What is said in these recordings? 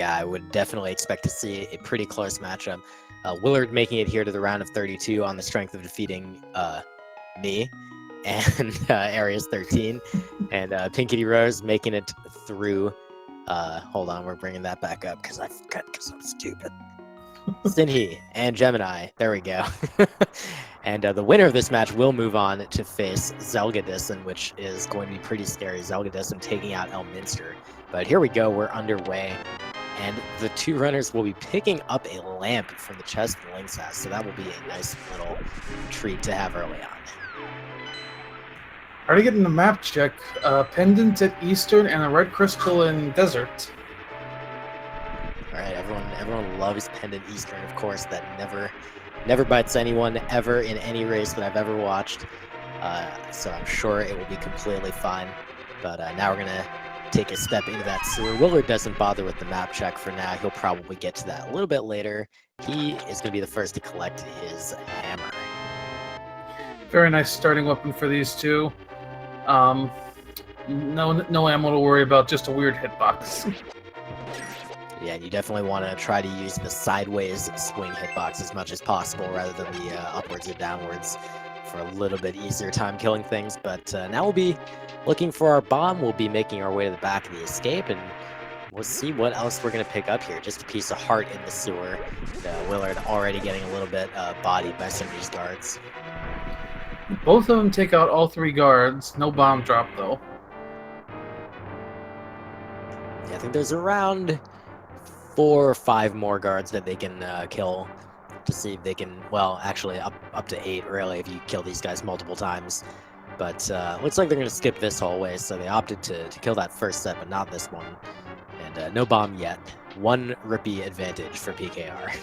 Yeah, I would definitely expect to see a pretty close matchup. Willard making it here to the round of 32 on the strength of defeating me and Areas 13, and PinkKittyRose making it through. Hold on, we're bringing that back up because I forgot because I'm stupid. Sinhee and Gemini. There we go. And the winner of this match will move on to face Zelda, which is going to be pretty scary. Zelda taking out Elminster. But here we go. We're underway. And the two runners will be picking up a lamp from the chest of Link's house. So that will be a nice little treat to have early on. Already getting the map check. Pendant at Eastern and a red crystal in Desert. All right, everyone loves Pendant Eastern, of course. That never bites anyone ever in any race that I've ever watched. So I'm sure it will be completely fine. But now we're gonna take a step into that sewer. Willard doesn't bother with the map check for now. He'll probably get to that a little bit later. He is gonna be the first to collect his hammer. Very nice starting weapon for these two. No ammo to worry about, just a weird hitbox. Yeah, you definitely want to try to use the sideways swing hitbox as much as possible rather than the upwards or downwards for a little bit easier time killing things. But now we'll be looking for our bomb. We'll be making our way to the back of the escape, and we'll see what else we're going to pick up here. Just a piece of heart in the sewer. Willard already getting a little bit bodied by some of these guards. Both of them take out all three guards. No bomb drop, though. Yeah, I think there's around 4 or 5 more guards that they can kill to see if they can, well, actually up to 8, really, if you kill these guys multiple times. But looks like they're going to skip this hallway, so they opted to kill that first set, but not this one. And no bomb yet. 1 rupee advantage for PKR.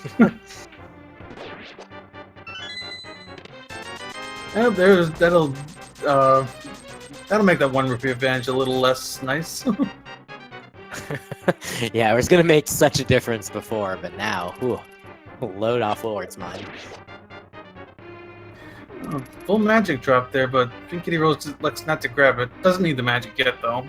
Yeah, that'll make that 1 rupee advantage a little less nice. Yeah, it was going to make such a difference before, but now, whew, load off Willard's mind. Full magic drop there, but PinkKittyRose elects not to grab it. Doesn't need the magic yet, though.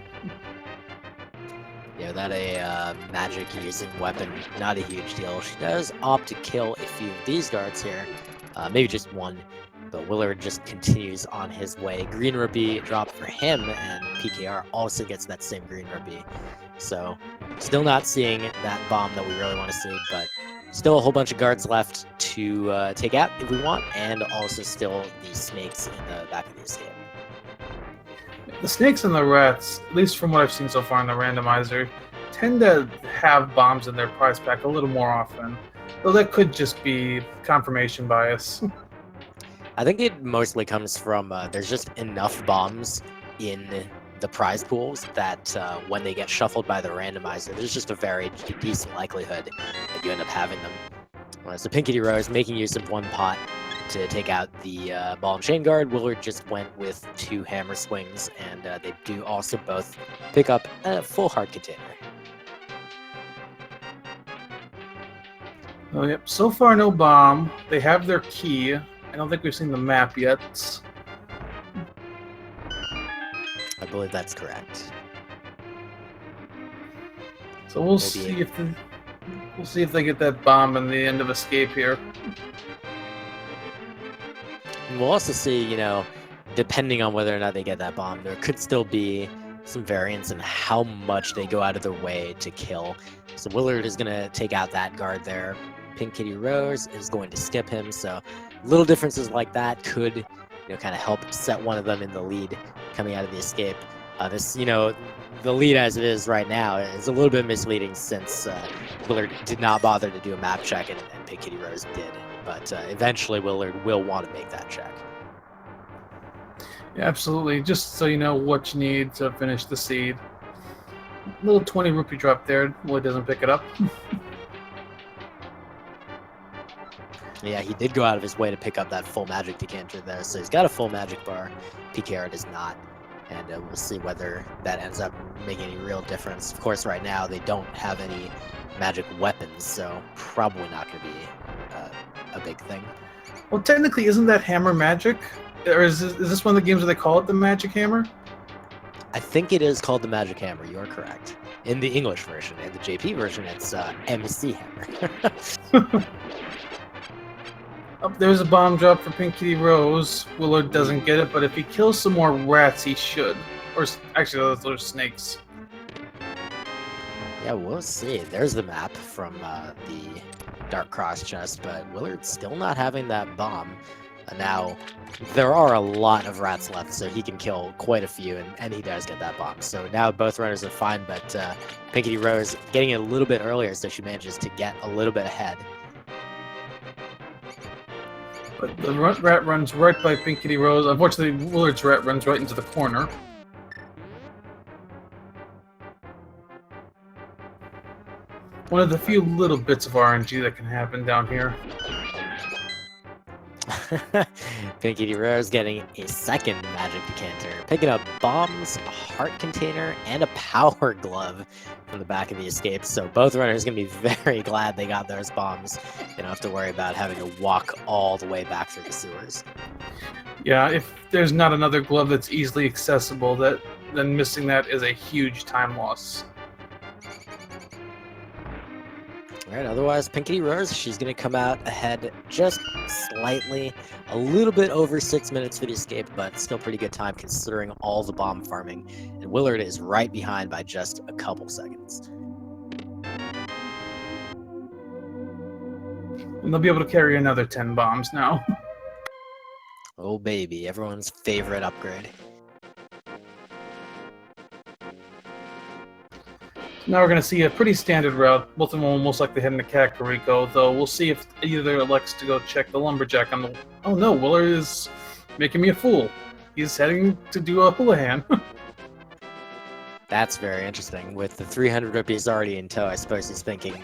Yeah, that a magic using weapon, not a huge deal. She does opt to kill a few of these guards here, maybe just 1. But Willard just continues on his way. Green rupee drop for him, and PKR also gets that same green rupee. So, still not seeing that bomb that we really want to see, but still a whole bunch of guards left to take out if we want, and also still the snakes in the back of the escape. The snakes and the rats, at least from what I've seen so far in the randomizer, tend to have bombs in their prize pack a little more often. Though that could just be confirmation bias. I think it mostly comes from there's just enough bombs in the prize pools that when they get shuffled by the randomizer, there's just a very decent likelihood that you end up having them. So PinkKittyRose making use of 1 pot to take out the ball and chain guard. Willard just went with 2 hammer swings, and they do also both pick up a full heart container. Oh, yep. So far, no bomb. They have their key. I don't think we've seen the map yet. I believe that's correct. So we'll see if they get that bomb in the end of escape here. And we'll also see, you know, depending on whether or not they get that bomb, there could still be some variance in how much they go out of their way to kill. So Willard is going to take out that guard there. PinkKittyRose is going to skip him, so little differences like that could, you know, kind of help set one of them in the lead coming out of the escape. This, you know, the lead as it is right now is a little bit misleading since Willard did not bother to do a map check and PinkKittyRose did. But eventually Willard will want to make that check. Yeah, absolutely. Just so you know what you need to finish the seed. Little 20 rupee drop there. Willard doesn't pick it up. Yeah, he did go out of his way to pick up that full magic decanter there, so he's got a full magic bar. PKR does not, and we'll see whether that ends up making any real difference. Of course, right now they don't have any magic weapons, so probably not going to be a big thing. Well, technically, isn't that hammer magic? Or is this one of the games where they call it the magic hammer? I think it is called the magic hammer. You are correct. in the English version. In the JP version, it's MC Hammer. Oh, there's a bomb drop for PinkKittyRose. Willard doesn't get it, but if he kills some more rats, he should. Or actually, those are snakes. Yeah, we'll see. There's the map from the Dark Cross chest, but Willard's still not having that bomb. Now, there are a lot of rats left, so he can kill quite a few, and he does get that bomb. So now both runners are fine, but PinkKittyRose getting it a little bit earlier, so she manages to get a little bit ahead. But the rat runs right by PinkKittyRose. Unfortunately, Willard's rat runs right into the corner. One of the few little bits of RNG that can happen down here. PinkKittyRose getting a second magic decanter, picking up bombs, a heart container, and a power glove from the back of the escape. So both runners are going to be very glad they got those bombs. They don't have to worry about having to walk all the way back through the sewers. Yeah, if there's not another glove that's easily accessible, then missing that is a huge time loss. Alright, otherwise, PinkKittyRose, she's going to come out ahead just slightly, a little bit over 6 minutes for the escape, but still pretty good time considering all the bomb farming. And Willard is right behind by just a couple seconds. And they'll be able to carry another 10 bombs now. Oh baby, everyone's favorite upgrade. Now we're going to see a pretty standard route. Both of them will most likely head into Kakariko, though we'll see if either elects to go check the lumberjack on the... Oh no, Willard is making me a fool. He's heading to do a Houlihan. That's very interesting. With the 300 rupees already in tow, I suppose he's thinking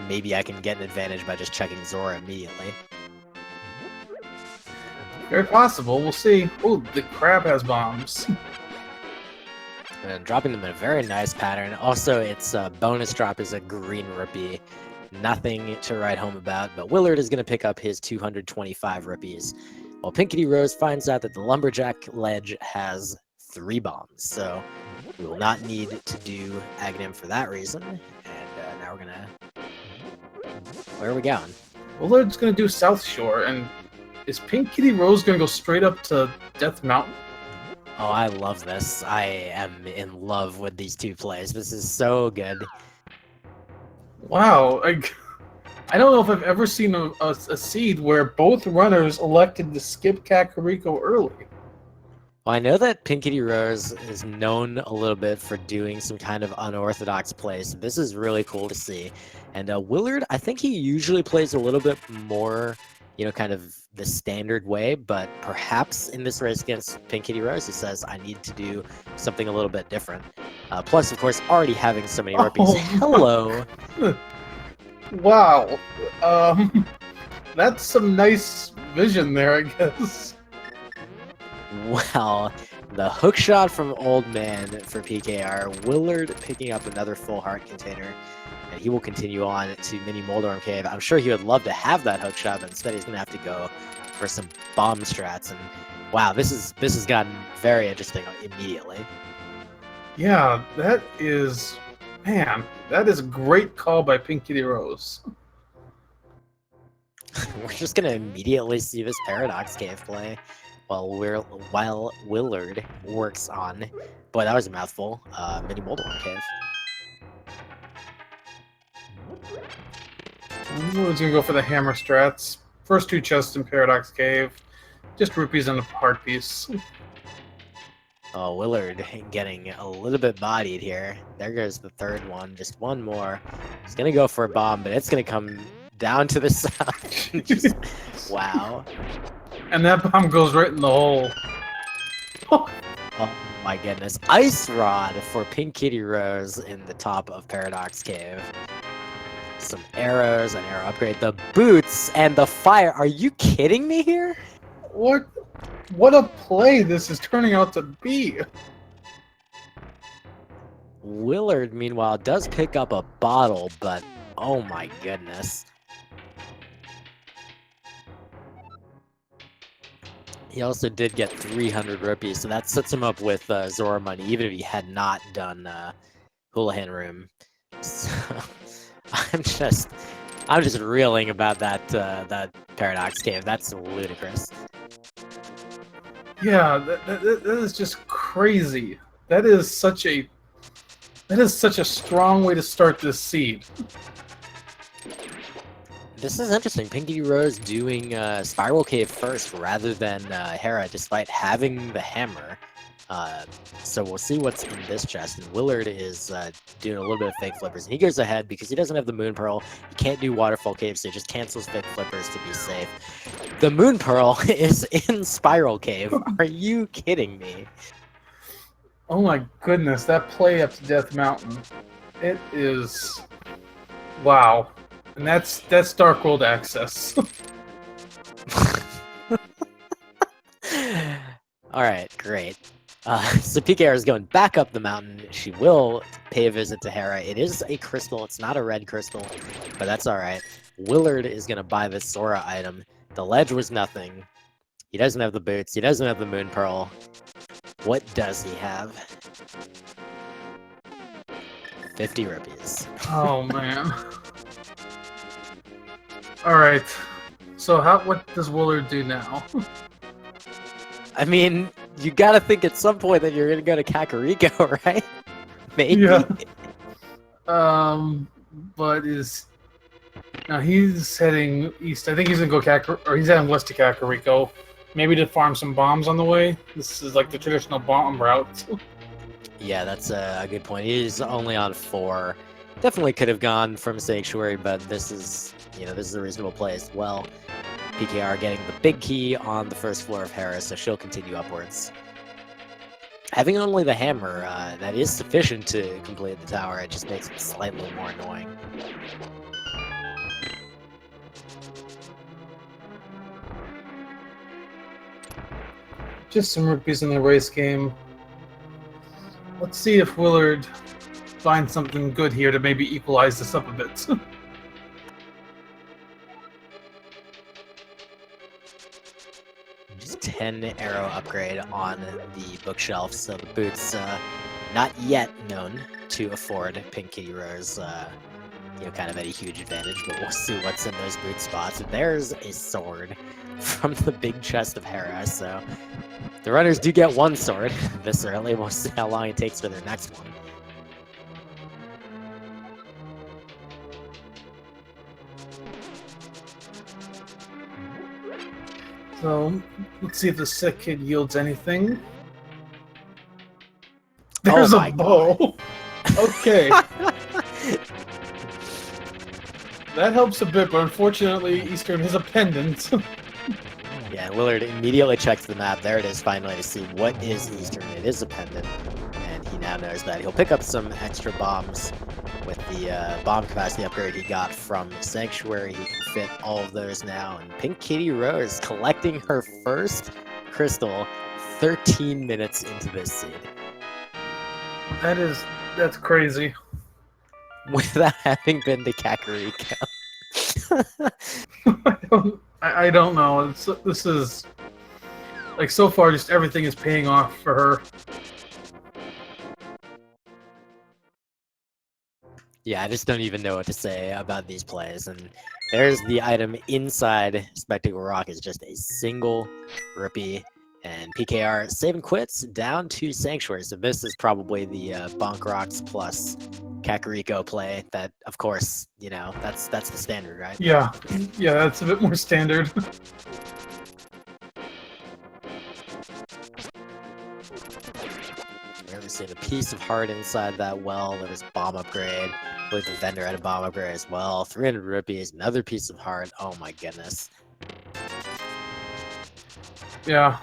maybe I can get an advantage by just checking Zora immediately. Very possible. We'll see. Oh, the crab has bombs. And dropping them in a very nice pattern. Also, its bonus drop is a green rupee. Nothing to write home about, but Willard is going to pick up his 225 rupees. While PinkKittyRose finds out that the lumberjack ledge has 3 bombs. So we will not need to do Aghanim for that reason. And now we're going to... Where are we going? Willard's going to do South Shore, and is PinkKittyRose going to go straight up to Death Mountain? Oh, I love this. I am in love with these two plays. This is so good. Wow. I don't know if I've ever seen a seed where both runners elected to skip Kakariko early. Well, I know that PinkKittyRose is known a little bit for doing some kind of unorthodox plays. So this is really cool to see. And Willard, I think he usually plays a little bit more, you know, kind of the standard way, but perhaps in this race against PinkKittyRose, he says, I need to do something a little bit different. Plus, of course, already having so many rupees. Hello! Wow. That's some nice vision there, I guess. Well, the hook shot from Old Man for PKR. Willard picking up another full heart container. And he will continue on to Mini Moldorm Cave. I'm sure he would love to have that hook shot, but instead he's going to have to go for some bomb strats. And wow, this has gotten very interesting immediately. Yeah, that is... Man, that is a great call by PinkKittyRose. We're just going to immediately see this Paradox Cave play while Willard works on... Boy, that was a mouthful. Mini Moldorm Cave. Willard's gonna go for the hammer strats. First 2 chests in Paradox Cave. Just rupees and a heart piece. Oh, Willard getting a little bit bodied here. There goes the third one. Just one more. He's gonna go for a bomb, but it's gonna come down to the side. Just, wow. And that bomb goes right in the hole. Oh my goodness. Ice Rod for PinkKittyRose in the top of Paradox Cave. Some arrows, an arrow upgrade, the boots, and the fire. Are you kidding me here? What a play this is turning out to be. Willard, meanwhile, does pick up a bottle, but oh my goodness. He also did get 300 rupees, so that sets him up with Zora money, even if he had not done Houlihan room. So, I'm just reeling about that Paradox Cave. That's ludicrous. Yeah, that is just crazy. That is such a strong way to start this seed. This is interesting. PinkKittyRose doing Spiral Cave first rather than Hera, despite having the hammer. So we'll see what's in this chest. And Willard is doing a little bit of fake flippers. And he goes ahead because he doesn't have the Moon Pearl. He can't do Waterfall Cave, so he just cancels fake flippers to be safe. The Moon Pearl is in Spiral Cave. Are you kidding me? Oh my goodness, that play up to Death Mountain. It is... Wow. And that's Dark World access. Alright, great. So PKR is going back up the mountain. She will pay a visit to Hera. It is a crystal. It's not a red crystal, but that's alright. Willard is going to buy this Sora item. The ledge was nothing. He doesn't have the boots. He doesn't have the Moon Pearl. What does he have? 50 rupees. Oh, man. Alright. So what does Willard do now? I mean, you gotta think at some point that you're gonna go to Kakariko, right? Maybe. Yeah. But now he's heading east. I think he's gonna go or he's heading west to Kakariko. Maybe to farm some bombs on the way. This is like the traditional bomb route. Yeah, that's a good point. He's only on 4. Definitely could have gone from Sanctuary, but this is a reasonable place. Well, PKR getting the big key on the first floor of Hera, so she'll continue upwards. Having only the hammer, that is sufficient to complete the tower. It just makes it slightly more annoying. Just some rupees in the race game. Let's see if Willard finds something good here to maybe equalize this up a bit. Just 10 arrow upgrade on the bookshelf, so the boots not yet known to afford PinkKittyRose, kind of at a huge advantage, but we'll see what's in those boot spots. There's a sword from the big chest of Hera, so the runners do get one sword this early. We'll see how long it takes for their next one. So, let's see if the sick kid yields anything. There's a bow. Okay. That helps a bit, but unfortunately, Eastern is a pendant. Yeah, Willard immediately checks the map. There it is, finally, to see what is Eastern. It is a pendant, and he now knows that. He'll pick up some extra bombs with the bomb capacity upgrade he got from Sanctuary. He can fit all of those now, and PinkKittyRose collecting her first crystal 13 minutes into this seed. That's crazy. Without having been to Kakariko. I don't know. This is like so far, just everything is paying off for her. Yeah, I just don't even know what to say about these plays. And there's the item inside Spectacle Rock is just a single rupee. And PKR saving quits down to Sanctuary. So this is probably the Bonk Rocks plus Kakariko play that, of course, that's the standard, right? Yeah, that's a bit more standard. We're seeing a piece of heart inside that well. There was bomb upgrade. I believe the vendor had a bomb upgrade as well. 300 rupees, another piece of heart. Oh my goodness. Yeah.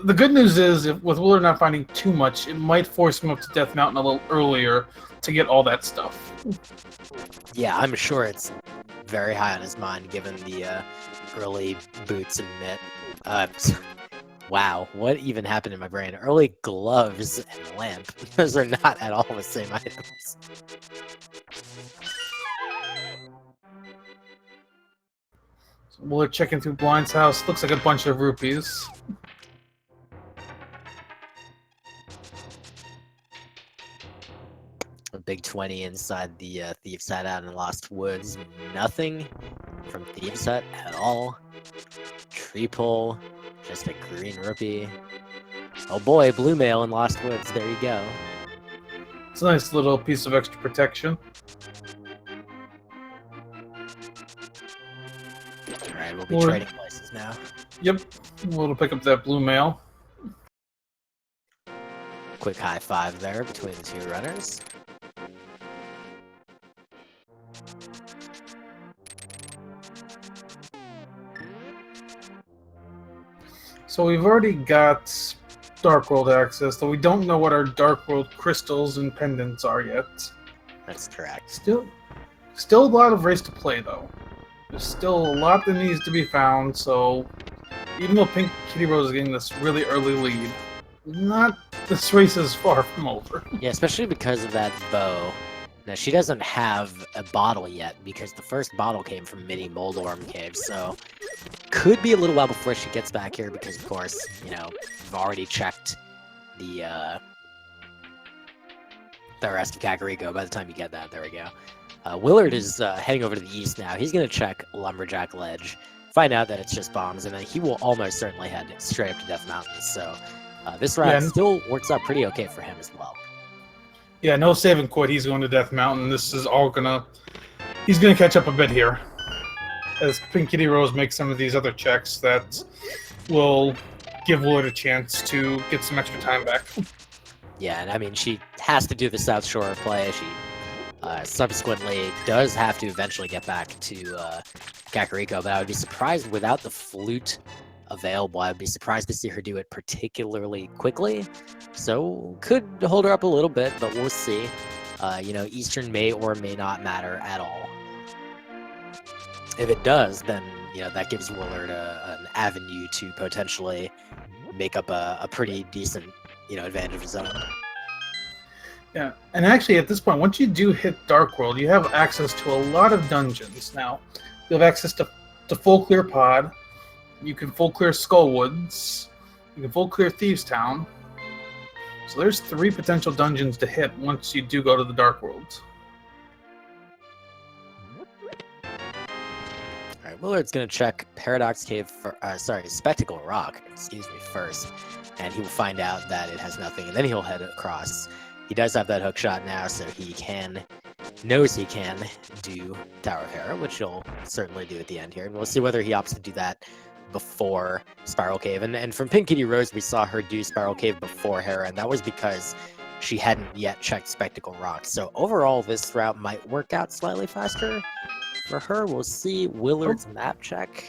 The good news is, with Willard not finding too much, it might force him up to Death Mountain a little earlier to get all that stuff. Yeah, I'm sure it's very high on his mind, given the early boots and mitt. Wow, what even happened in my brain? Early gloves and lamp. Those are not at all the same items. So Willard checking through Blind's house. Looks like a bunch of rupees. A big 20 inside the Thieves Hut out in Lost Woods. Nothing from Thieves Hut at all. Tree pull, just a green rupee. Oh boy, blue mail in Lost Woods. There you go. It's a nice little piece of extra protection. Alright, we'll be trading places now. Yep, we'll pick up that blue mail. Quick high five there between the two runners. So we've already got Dark World access, though we don't know what our Dark World crystals and pendants are yet. That's correct. Still a lot of race to play, though. There's still a lot that needs to be found, so even though PinkKittyRose is getting this really early lead, this race is far from over. Yeah, especially because of that bow. Now, she doesn't have a bottle yet, because the first bottle came from Mini Moldorm Cave, so could be a little while before she gets back here, because, of course, you know, we've already checked the rest of Kakariko. By the time you get that, there we go. Willard is heading over to the east now. He's going to check Lumberjack Ledge, find out that it's just bombs, and then he will almost certainly head straight up to Death Mountain, so this route still works out pretty okay for him as well. Yeah, no save and quit. He's going to Death Mountain. This is all gonna... He's gonna catch up a bit here, as PinkKittyRose makes some of these other checks that will give Willard a chance to get some extra time back. Yeah, and I mean, she has to do the South Shore play. She subsequently does have to eventually get back to Kakariko, but I would be surprised without the flute available. I would be surprised to see her do it particularly quickly. So could hold her up a little bit, but we'll see. You know, Eastern may or may not matter at all. If it does, then, you know, that gives Willard an avenue to potentially make up a pretty decent, you know, advantage of his own. Yeah, and actually at this point, once you do hit Dark World, you have access to a lot of dungeons now. You have access to full clear Pod, you can full clear Skullwoods, you can full clear Thieves Town. So there's 3 potential dungeons to hit once you do go to the Dark World. Alright, Willard's gonna check Paradox Cave Spectacle Rock, first, and he will find out that it has nothing, and then he'll head across. He does have that hook shot now, so he knows he can do Tower of Hera, which he'll certainly do at the end here, and we'll see whether he opts to do that before Spiral Cave. And from PinkKittyRose, we saw her do Spiral Cave before Hera, and that was because she hadn't yet checked Spectacle Rock. So overall, this route might work out slightly faster for her. We'll see. Willard's map check.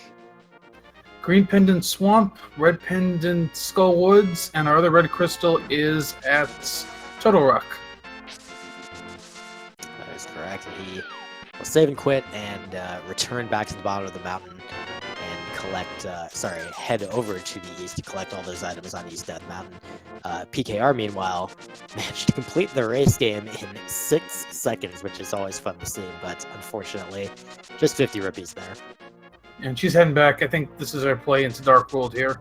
Green Pendant Swamp, Red Pendant Skullwoods, and our other red crystal is at Turtle Rock. That is correct. He will save and quit and return back to the bottom of the mountain and head over to the east to collect all those items on East Death Mountain. PKR, meanwhile, managed to complete the race game in 6 seconds, which is always fun to see, but unfortunately, just 50 rupees there. And she's heading back. I think this is her play into Dark World here.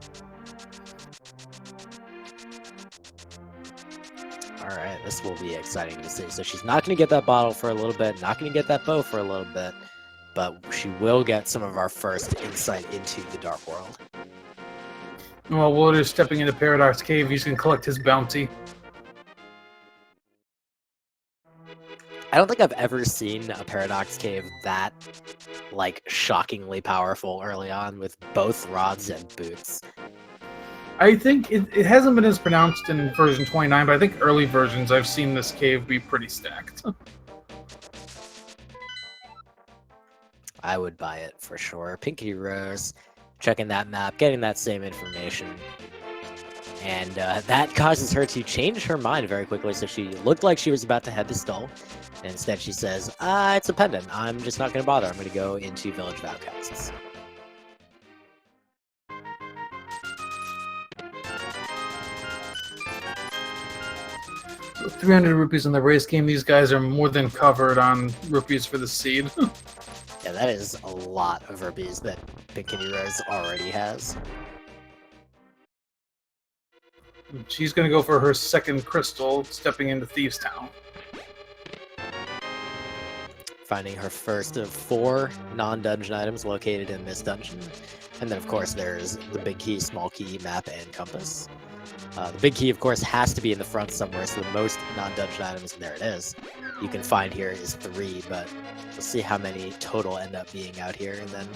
Alright, this will be exciting to see. So she's not going to get that bottle for a little bit, not going to get that bow for a little bit, but she will get some of our first insight into the Dark World. Well, Willard's stepping into Paradox Cave. He's going to collect his bounty. I don't think I've ever seen a Paradox Cave that, like, shockingly powerful early on with both rods and boots. I think it hasn't been as pronounced in version 29, but I think early versions I've seen this cave be pretty stacked. I would buy it for sure. PinkKittyRose, checking that map, getting that same information. And that causes her to change her mind very quickly. So she looked like she was about to head to Skull. And instead she says, it's a pendant. I'm just not going to bother. I'm going to go into Village of Outcasts. So 300 rupees in the race game. These guys are more than covered on rupees for the seed. Yeah, that is a lot of rupees that PinkKittyRose already has. She's going to go for her second crystal, stepping into Thieves Town. finding her first of 4 non-dungeon items located in this dungeon. And then, of course, there's the big key, small key, map, and compass. The big key, of course, has to be in the front somewhere, so the most non-dungeon items, and there it is, you can find here is 3, but we'll see how many total end up being out here, and then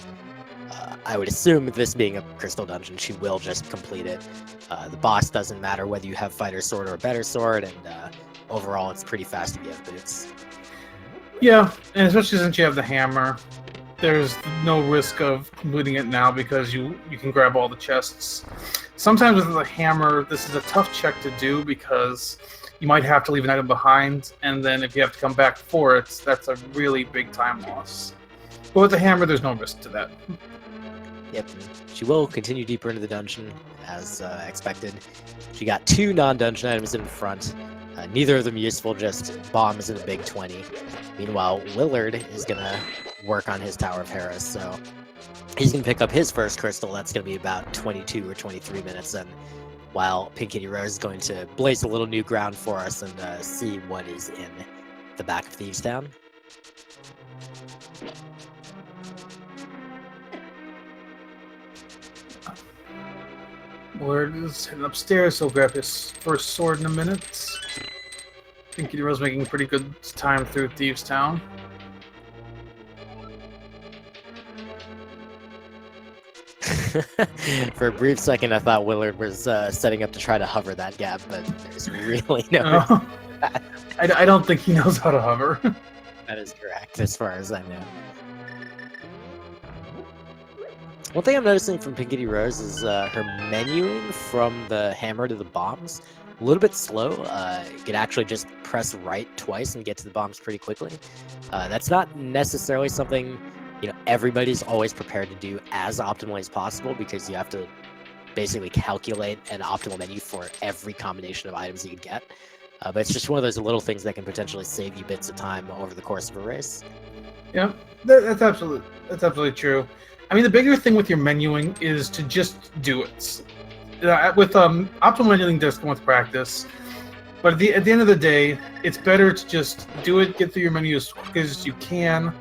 I would assume this being a crystal dungeon, she will just complete it. The boss doesn't matter whether you have fighter sword or better sword, and overall it's pretty fast if you have boots. Yeah, and especially since you have the hammer, there's no risk of completing it now because you can grab all the chests. Sometimes with the hammer, this is a tough check to do because you might have to leave an item behind, and then if you have to come back for it, that's a really big time loss. But with the hammer, there's no risk to that. Yep, she will continue deeper into the dungeon, as expected. She got 2 non-dungeon items in front. Neither of them useful, just bombs in a big 20. Meanwhile, Willard is going to work on his Tower of Harris, so he's going to pick up his first crystal. That's going to be about 22 or 23 minutes, and while PinkKittyRose is going to blaze a little new ground for us and see what is in the back of Thieves Town. Willard is heading upstairs. He'll grab his first sword in a minute. PinkKittyRose making pretty good time through Thieves Town. For a brief second, I thought Willard was setting up to try to hover that gap, but there's really no. I don't think he knows how to hover. That is correct, as far as I know. One thing I'm noticing from PinkKittyRose is her menuing from the hammer to the bombs. A little bit slow. You can actually just press right twice and get to the bombs pretty quickly. That's not necessarily something everybody's always prepared to do as optimally as possible, because you have to basically calculate an optimal menu for every combination of items you can get. But it's just one of those little things that can potentially save you bits of time over the course of a race. Yeah, that's absolutely true. I mean, the bigger thing with your menuing is to just do it. With optimal menuing does come with practice, but at the end of the day, it's better to just do it, get through your menu as quick as you can.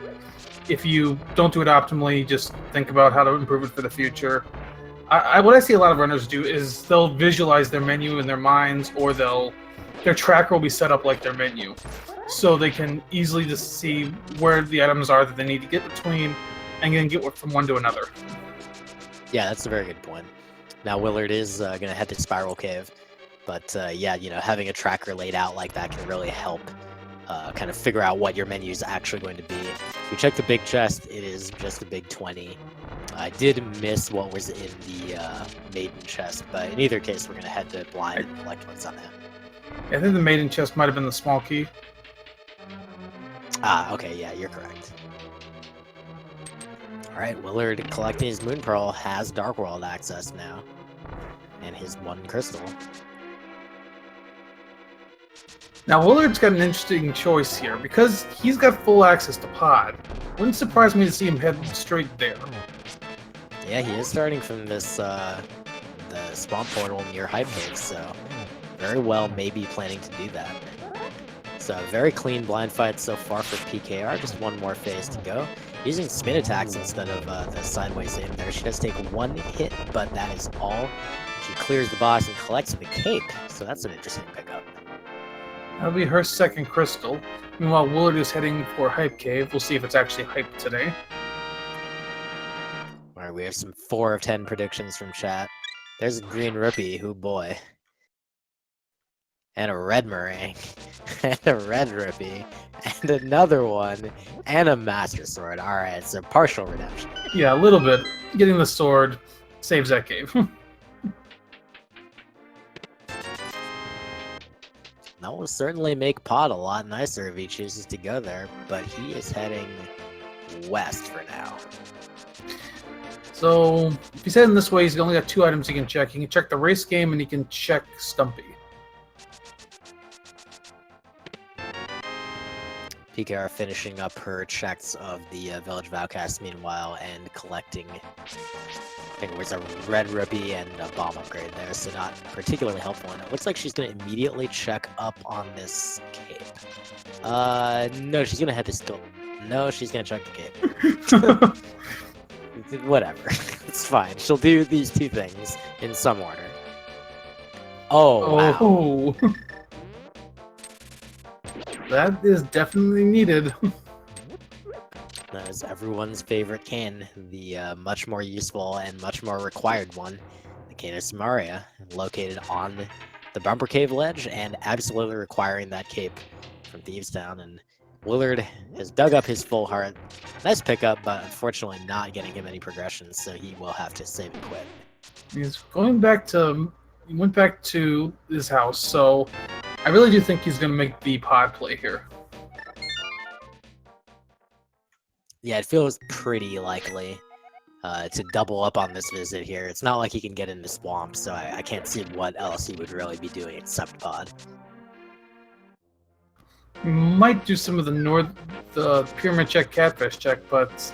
If you don't do it optimally, just think about how to improve it for the future. What I see a lot of runners do is they'll visualize their menu in their minds, or their tracker will be set up like their menu, so they can easily just see where the items are that they need to get between, and then get from one to another. Yeah, that's a very good point. Now Willard is going to head to Spiral Cave, but yeah, having a tracker laid out like that can really help kind of figure out what your menu is actually going to be. If we check the big chest, it is just a big 20. I did miss what was in the maiden chest, but in either case, we're going to head to blind and collect what's on that. I think the maiden chest might have been the small key. Ah, okay, yeah, you're correct. Alright, Willard, collecting his Moon Pearl, has Dark World access now. And his 1 crystal. Now, Willard's got an interesting choice here, because he's got full access to Pod. Wouldn't surprise me to see him head straight there. Yeah, he is starting from this, the spawn portal near Hype Cave, so very well maybe planning to do that. So, very clean blind fight so far for PKR, just 1 more phase to go. Using spin attacks instead of the sideways aim there. She does take 1 hit, but that is all. She clears the boss and collects the cape, so that's an interesting pickup. That'll be her 2nd crystal. Meanwhile, Willard is heading for Hype Cave. We'll see if it's actually hyped today. Alright, we have some 4 of 10 predictions from chat. There's a green rupee, oh boy. And a red meringue, and a red rupee, and another one, and a master sword. Alright, so partial redemption. Yeah, a little bit. Getting the sword saves that cave. That will certainly make Pod a lot nicer if he chooses to go there, but he is heading west for now. So, if he's heading this way, he's only got 2 items he can check. He can check the race game, and he can check Stumpy. PKR finishing up her checks of the Village Vowcast meanwhile, and collecting, I think it was a red rupee and a bomb upgrade there, so not particularly helpful. And it looks like she's going to immediately check up on this cape. No, she's going to head to No, she's gonna check the cape. Whatever. It's fine. She'll do these two things in some order. Oh, wow. Oh, that is definitely needed. That is everyone's favorite cane, the much more useful and much more required one, the Cane of Samaria, located on the Bumper Cave ledge and absolutely requiring that cape from Thieves Town. And Willard has dug up his full heart. Nice pickup, but unfortunately not getting him any progressions, so he will have to save and quit. He's going back to... He went back to his house, so I really do think he's going to make the pod play here. Yeah, it feels pretty likely to double up on this visit here. It's not like he can get into Swamp, so I can't see what else he would really be doing except pod. He might do some of the pyramid check, catfish check, but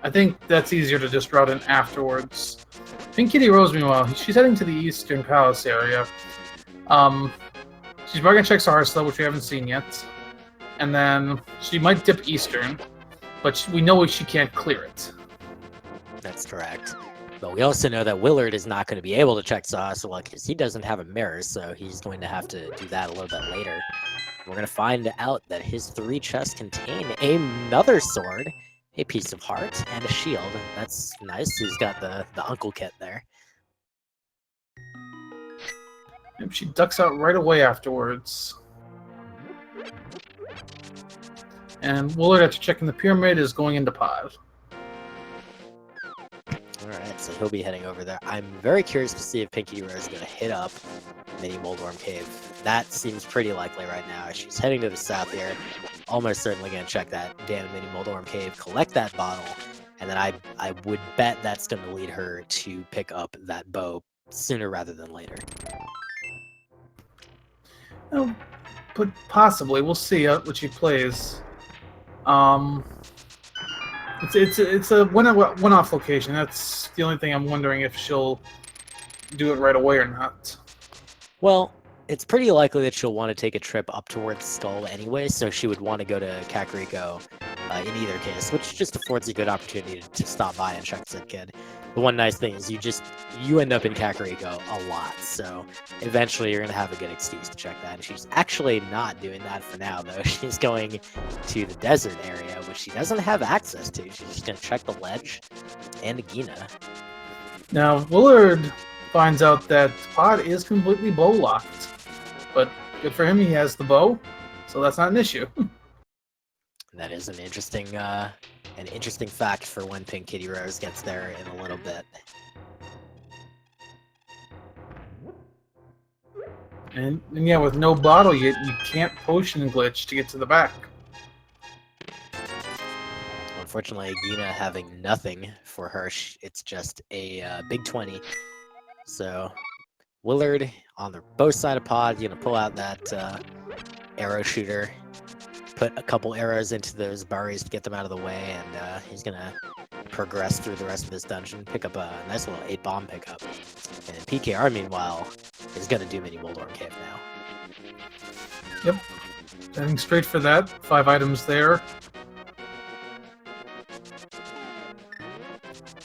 I think that's easier to just route in afterwards. PinkKittyRose, meanwhile, she's heading to the Eastern Palace area. She's probably gonna check Saharsla, which we haven't seen yet, and then she might dip Eastern, but we know she can't clear it. That's correct. But we also know that Willard is not going to be able to check Saharsla because he doesn't have a mirror, so he's going to have to do that a little bit later. We're going to find out that his 3 chests contain another sword, a piece of heart, and a shield. That's nice. He's got the uncle kit there. Yep, she ducks out right away afterwards. And Willard, after checking the pyramid, is going into pod. Alright, so he'll be heading over there. I'm very curious to see if PinkKittyRose is going to hit up Mini Moldworm Cave. That seems pretty likely right now. She's heading to the south here. Almost certainly going to check that damn Mini Moldworm Cave, collect that bottle, and then I would bet that's going to lead her to pick up that bow sooner rather than later. Oh, but possibly. We'll see what she plays. It's a one-off location. That's the only thing I'm wondering if she'll do it right away or not. Well, it's pretty likely that she'll want to take a trip up towards Skull anyway, so she would want to go to Kakariko in either case, which just affords a good opportunity to stop by and check Sid Kid. The one nice thing is you end up in Kakariko a lot, so eventually you're going to have a good excuse to check that. And she's actually not doing that for now, though. She's going to the desert area, which she doesn't have access to. She's just going to check the ledge and Agina. Now, Willard finds out that pod is completely bow-locked. But good for him, he has the bow, so that's not an issue. That is an interesting fact for when PinkKittyRose gets there in a little bit. And yeah, with no bottle yet, you can't potion glitch to get to the back. Unfortunately, Agina having nothing for her, it's just a big 20. So Willard on the both side of pod, gonna pull out that arrow shooter, put a couple arrows into those burries to get them out of the way, and he's gonna progress through the rest of this dungeon, pick up a nice little 8-bomb pickup. And PKR, meanwhile, is gonna do Mini Moldworm Cave now. Yep. Heading straight for that. 5 items there.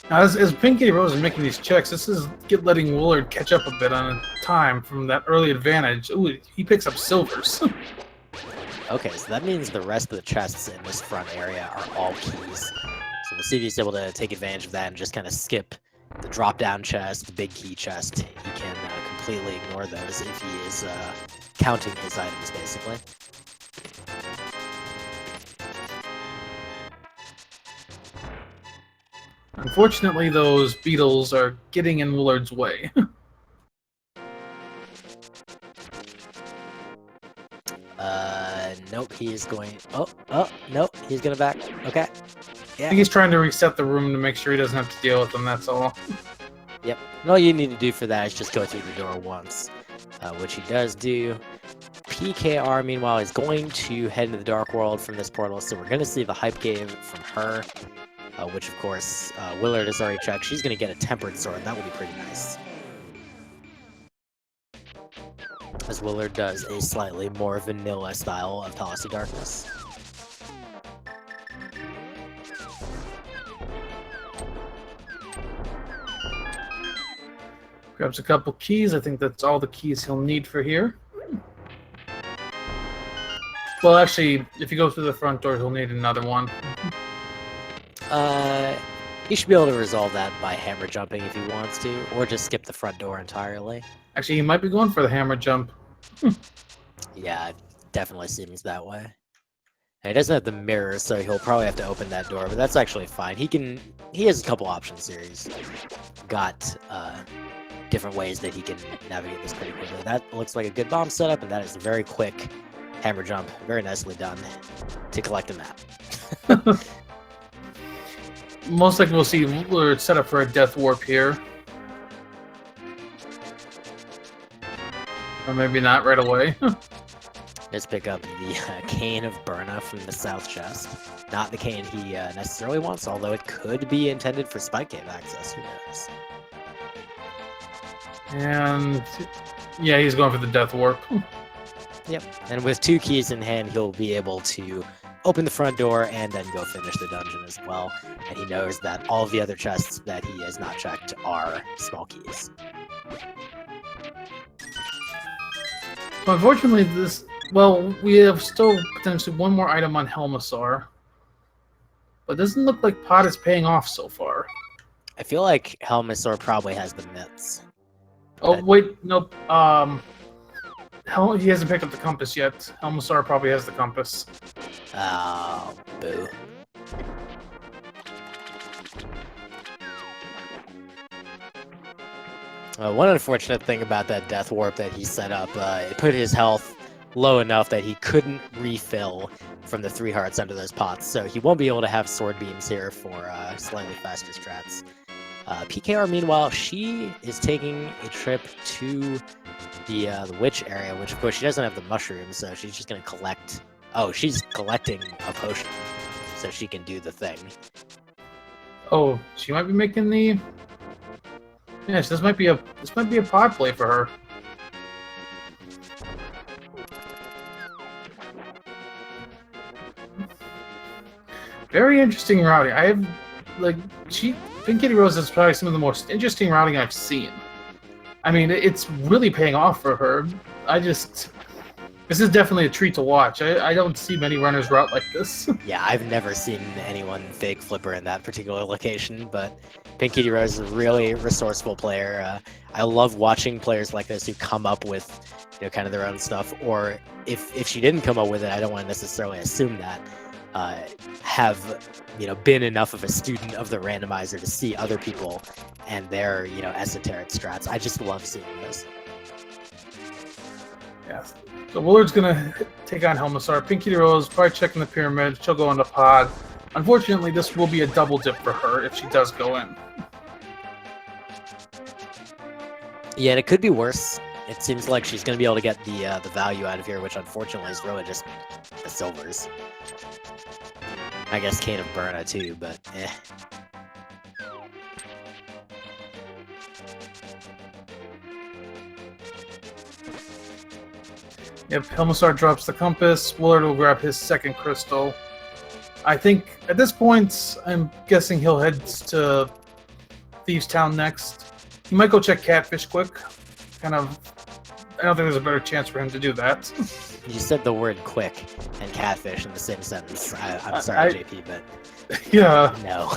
Now, as PinkKittyRose is making these checks, this is letting Willard catch up a bit on time from that early advantage. Ooh, he picks up silvers. Okay, so that means the rest of the chests in this front area are all keys. So we'll see if he's able to take advantage of that and just kind of skip the drop-down chest, the big key chest. He can completely ignore those if he is counting his items, basically. Unfortunately, those beetles are getting in Willard's way. Nope, he is going... Oh, nope, he's gonna back. Okay. Yeah. I think he's trying to reset the room to make sure he doesn't have to deal with them, that's all. Yep. And all you need to do for that is just go through the door once, which he does do. PKR, meanwhile, is going to head into the Dark World from this portal, so we're going to see the Hype Cave from her, which, of course, Willard has already checked. She's going to get a Tempered Sword. That will be pretty nice. As Willard does a slightly more vanilla style of Palace of Darkness. Grabs a couple keys. I think that's all the keys he'll need for here. Well, actually, if you go through the front door, he'll need another one. He should be able to resolve that by hammer jumping if he wants to, or just skip the front door entirely. Actually, he might be going for the hammer jump. Yeah, it definitely seems that way. And he doesn't have the mirror, so he'll probably have to open that door, but that's actually fine. He has a couple options here. He's got different ways that he can navigate this pretty quickly. That looks like a good bomb setup, and that is a very quick hammer jump. Very nicely done to collect a map. Most likely we'll see Willard set up for a death warp here. Or maybe not right away. Just pick up the cane of Burna from the south chest. Not the cane he necessarily wants, although it could be intended for Spike Cave access. Who knows? And yeah, he's going for the death warp. Yep. And with 2 keys in hand, he'll be able to open the front door and then go finish the dungeon as well. And he knows that all of the other chests that he has not checked are small keys. Unfortunately, we have still potentially one more item on Helmasaur. But it doesn't look like Pot is paying off so far. I feel like Helmasaur probably has the mitts. Oh, wait, nope. He hasn't picked up the compass yet. Helmasaur probably has the compass. Oh, boo. One unfortunate thing about that death warp that he set up, it put his health low enough that he couldn't refill from the 3 hearts under those pots, so he won't be able to have sword beams here for slightly faster strats. PKR, meanwhile, she is taking a trip to the witch area, which of course she doesn't have the mushrooms, so she's just gonna collect. Oh, she's collecting a potion, so she can do the thing. Oh, she might be making the. Yes, this might be a pod play for her. Very interesting routing. PinkKittyRose is probably some of the most interesting routing I've seen. I mean, it's really paying off for her. This is definitely a treat to watch. I don't see many runners route like this. Yeah, I've never seen anyone fake flipper in that particular location, but PinkKittyRose is a really resourceful player. I love watching players like this who come up with, kind of their own stuff, or if she didn't come up with it, I don't want to necessarily assume that. Have been enough of a student of the randomizer to see other people and their esoteric strats. I just love seeing those. Yes. So Willard's gonna take on Helmasaur. PinkKittyRose probably checking the pyramid. She'll go into pod. Unfortunately, this will be a double dip for her if she does go in. Yeah, and it could be worse. It seems like she's gonna be able to get the value out of here, which unfortunately is really just the silvers. I guess Cane of Burna too, but eh. If Helmasaur drops the compass, Willard will grab his second crystal. I think at this point, I'm guessing he'll head to Thieves Town next. He might go check Catfish quick. I don't think there's a better chance for him to do that. You said the word quick and catfish in the same sentence. I'm sorry, JP, but yeah. No.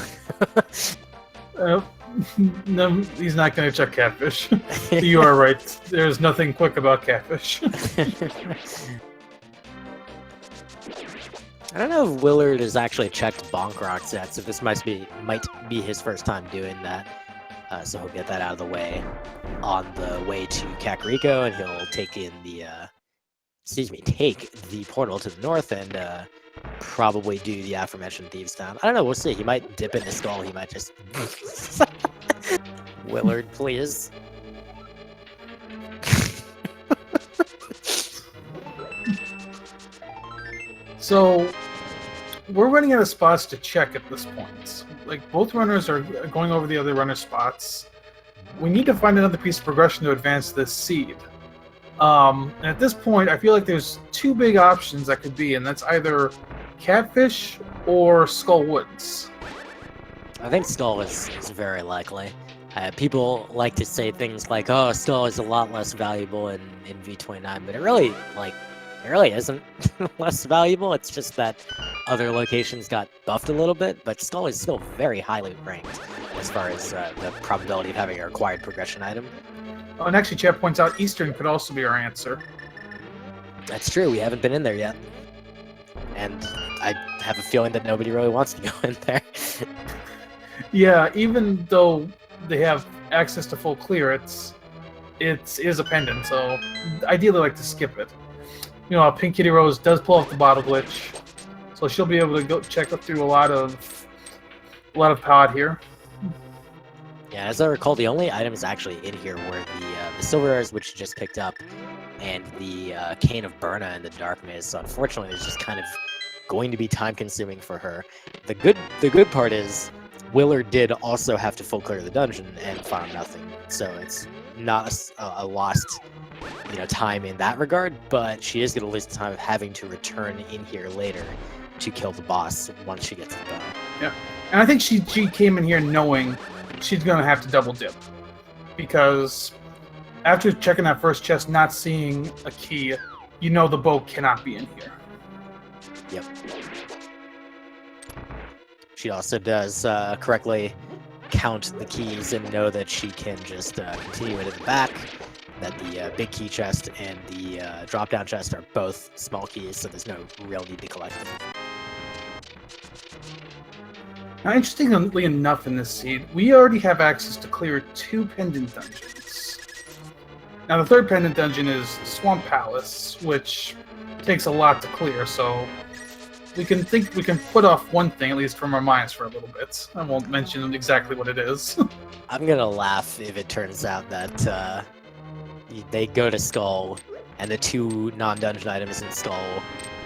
No, he's not going to check Catfish. You are right. There's nothing quick about Catfish. I don't know if Willard has actually checked Bonk Rocks yet, so this might be his first time doing that. So he'll get that out of the way on the way to Kakariko, and he'll take in take the portal to the north and probably do the aforementioned Thieves Town. I don't know, we'll see. He might dip in his skull, he might just... Willard, please. So, we're running out of spots to check at this point. Like, both runners are going over the other runner's spots. We need to find another piece of progression to advance this seed. And at this point, I feel like there's 2 big options that could be, and that's either Catfish or Skull Woods. I think Skull is very likely. People like to say things like, "Oh, Skull is a lot less valuable in V29," but it really isn't less valuable. It's just that other locations got buffed a little bit, but Skull is still very highly ranked as far as the probability of having a required progression item. Oh, and actually, chat points out Eastern could also be our answer. That's true. We haven't been in there yet, and I have a feeling that nobody really wants to go in there. Yeah, even though they have access to full clear, it is a pendant, so ideally like to skip it. You know, PinkKittyRose does pull off the bottle glitch, so she'll be able to go check through a lot of pod here. Yeah, as I recall, the only items actually in here were the silver rares, which she just picked up, and the Cane of Burna and the Dark Maze. So unfortunately, it's just kind of going to be time-consuming for her. The good part is Willard did also have to full clear the dungeon and found nothing, so it's not a lost time in that regard. But she is going to lose the time of having to return in here later to kill the boss once she gets the bow. Yeah, and I think she came in here knowing she's going to have to double dip, because after checking that first chest, not seeing a key, you know the bow cannot be in here. Yep. She also does correctly count the keys and know that she can just continue into the back, that the big key chest and the drop-down chest are both small keys, so there's no real need to collect them. Now, interestingly enough, in this seed, we already have access to clear 2 pendant dungeons. Now, the third pendant dungeon is Swamp Palace, which takes a lot to clear, so we can put off one thing, at least from our minds, for a little bit. I won't mention exactly what it is. I'm gonna laugh if it turns out that they go to Skull, and the 2 non-dungeon items in Skull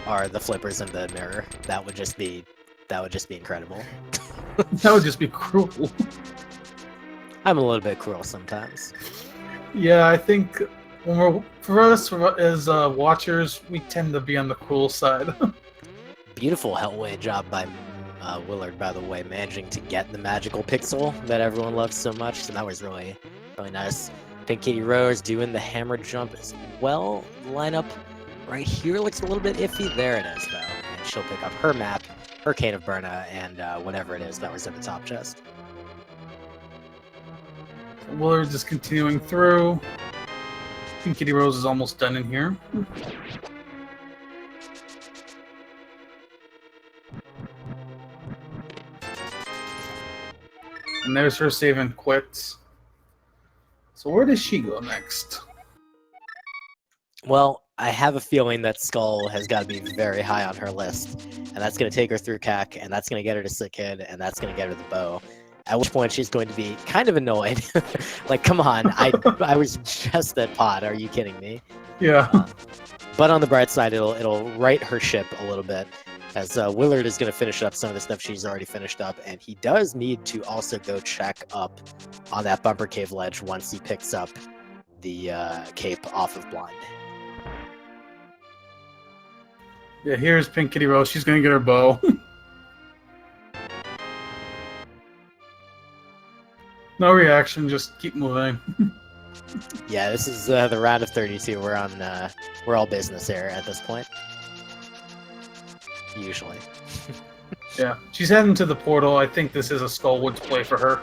are the flippers and the mirror. That would just be incredible. That would just be cruel. I'm a little bit cruel sometimes. Yeah, I think for us as watchers, we tend to be on the cruel side. Beautiful Hellway job by Willard, by the way, managing to get the magical pixel that everyone loves so much. So that was really, really nice. PinkKittyRose doing the hammer jump as well. The lineup right here looks a little bit iffy. There it is, though. And she'll pick up her map, her Cane of Burna, and whatever it is that was in the top chest. Willard's just continuing through. PinkKittyRose is almost done in here. And there's her save and quit. So where does she go next? Well, I have a feeling that Skull has got to be very high on her list, and that's going to take her through CAC, and that's going to get her to Sick Kid, and that's going to get her the bow. At which point she's going to be kind of annoyed. Like, come on, I was just at pod. Are you kidding me? Yeah. But on the bright side, it'll right her ship a little bit, as Willard is going to finish up some of the stuff she's already finished up, and he does need to also go check up on that bumper cave ledge once he picks up the cape off of Blind. Yeah, here's PinkKittyRose. She's gonna get her bow. No reaction, just keep moving. Yeah, this is the round of 32. We're all business here at this point. Usually. Yeah, she's heading to the portal. I think this is a Skullwoods play for her.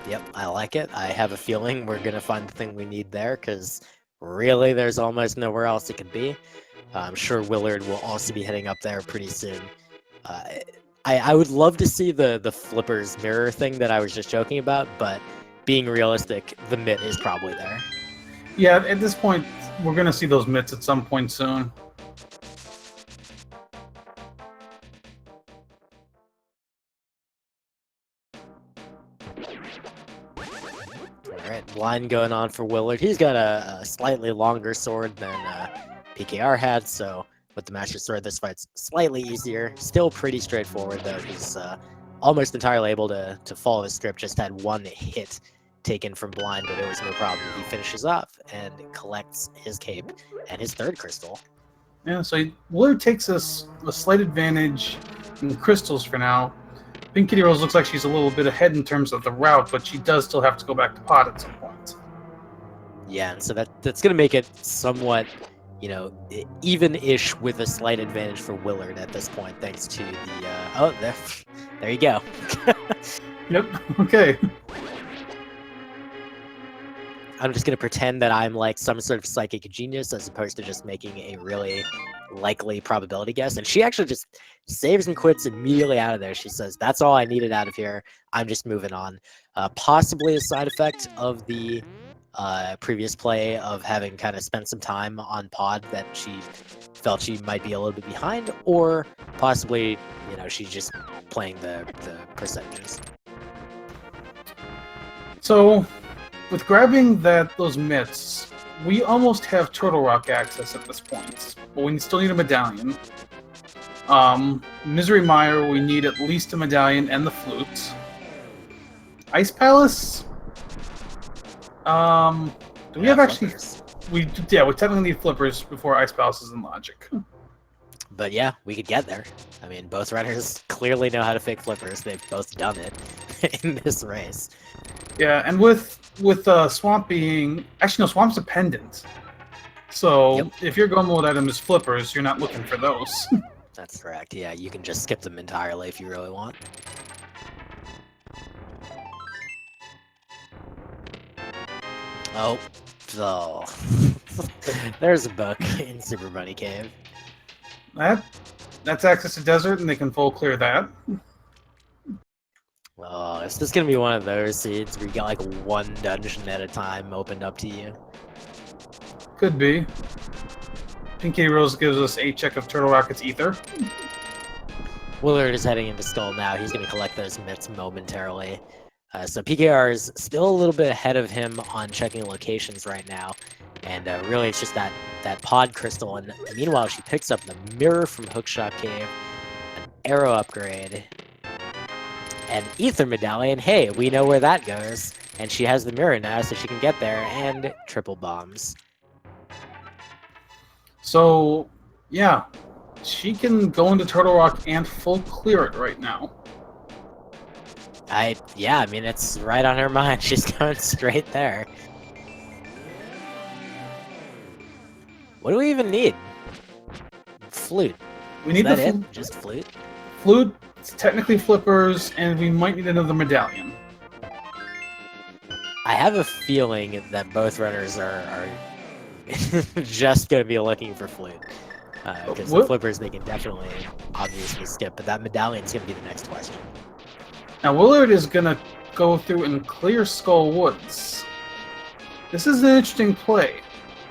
Yep, I like it. I have a feeling we're gonna find the thing we need there, because really there's almost nowhere else it could be. I'm sure Willard will also be heading up there pretty soon. I would love to see the flippers mirror thing that I was just joking about, but being realistic, the mitt is probably there. Yeah, at this point, we're going to see those mitts at some point soon. Alright, line going on for Willard. He's got a slightly longer sword than PKR had, so with the Master Sword, this fight's slightly easier. Still pretty straightforward, though. He's almost entirely able to follow his script. Just had one hit taken from Blind, but it was no problem. He finishes off and collects his cape and his third crystal. Yeah, so Willard takes a slight advantage in the crystals for now. PinkKittyRose looks like she's a little bit ahead in terms of the route, but she does still have to go back to pot at some point. Yeah, and so that's going to make it somewhat, even-ish with a slight advantage for Willard at this point, thanks to the... there you go. Yep, okay. I'm just going to pretend that I'm like some sort of psychic genius as opposed to just making a really likely probability guess. And she actually just saves and quits immediately out of there. She says, that's all I needed out of here. I'm just moving on. Possibly a side effect of the previous play of having kind of spent some time on pod that she felt she might be a little bit behind, or possibly, she's just playing the percentages. So, with grabbing those mitts, we almost have Turtle Rock access at this point, but we still need a medallion. Misery Mire, we need at least a medallion and the flute. Ice Palace? Do we have actually... Flippers. we technically need flippers before Ice Palace is in logic. But yeah, we could get there. I mean, both runners clearly know how to fake flippers. They've both done it in this race. Yeah, and with Swamp being... Actually, no, Swamp's a pendant. So, Yep. if your go mode item is flippers, you're not looking for those. That's correct. Yeah, you can just skip them entirely if you really want. Oh. There's a book in Super Bunny Cave. That's access to desert, and they can full clear that. Oh, is this gonna be one of those seeds where you get like one dungeon at a time opened up to you? Could be. PinkKittyRose gives us a check of Turtle Rocket's ether. Willard is heading into Skull now. He's going to collect those mitts momentarily. So PKR is still a little bit ahead of him on checking locations right now. And really, it's just that pod crystal. And meanwhile, she picks up the mirror from Hookshot Cave, an arrow upgrade, an ether medallion. Hey, we know where that goes. And she has the mirror now, so she can get there. And triple bombs. So, yeah, she can go into Turtle Rock and full clear it right now. I mean, it's right on her mind. She's going straight there. What do we even need? Flute. We need Is that the it? Just flute? flute. It's technically flippers, and we might need another medallion. I have a feeling that both runners are just going to be looking for flute. Because the flippers, they can definitely obviously skip, but that medallion's going to be the next question. Now, Willard is going to go through and clear Skull Woods. This is an interesting play.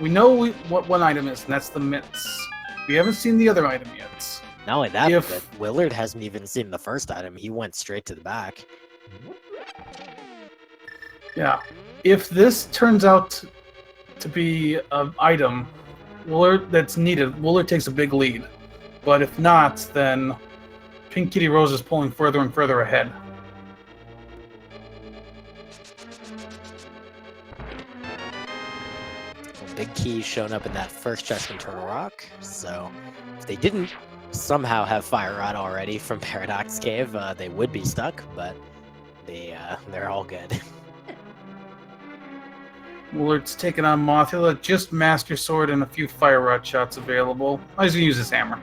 We know what one item is, and that's the mitts. We haven't seen the other item yet. Not only that, but Willard hasn't even seen the first item. He went straight to the back. Yeah. If this turns out to be an item that's needed, Willard takes a big lead. But if not, then PinkKittyRose is pulling further and further ahead. Big key shown up in that first chest in Turtle Rock. So if they didn't somehow have Fire Rod already from Paradox Cave, they would be stuck, but they're all good. Willard's taking on Mothula, just Master Sword and a few Fire Rod shots available. I was going to use his hammer.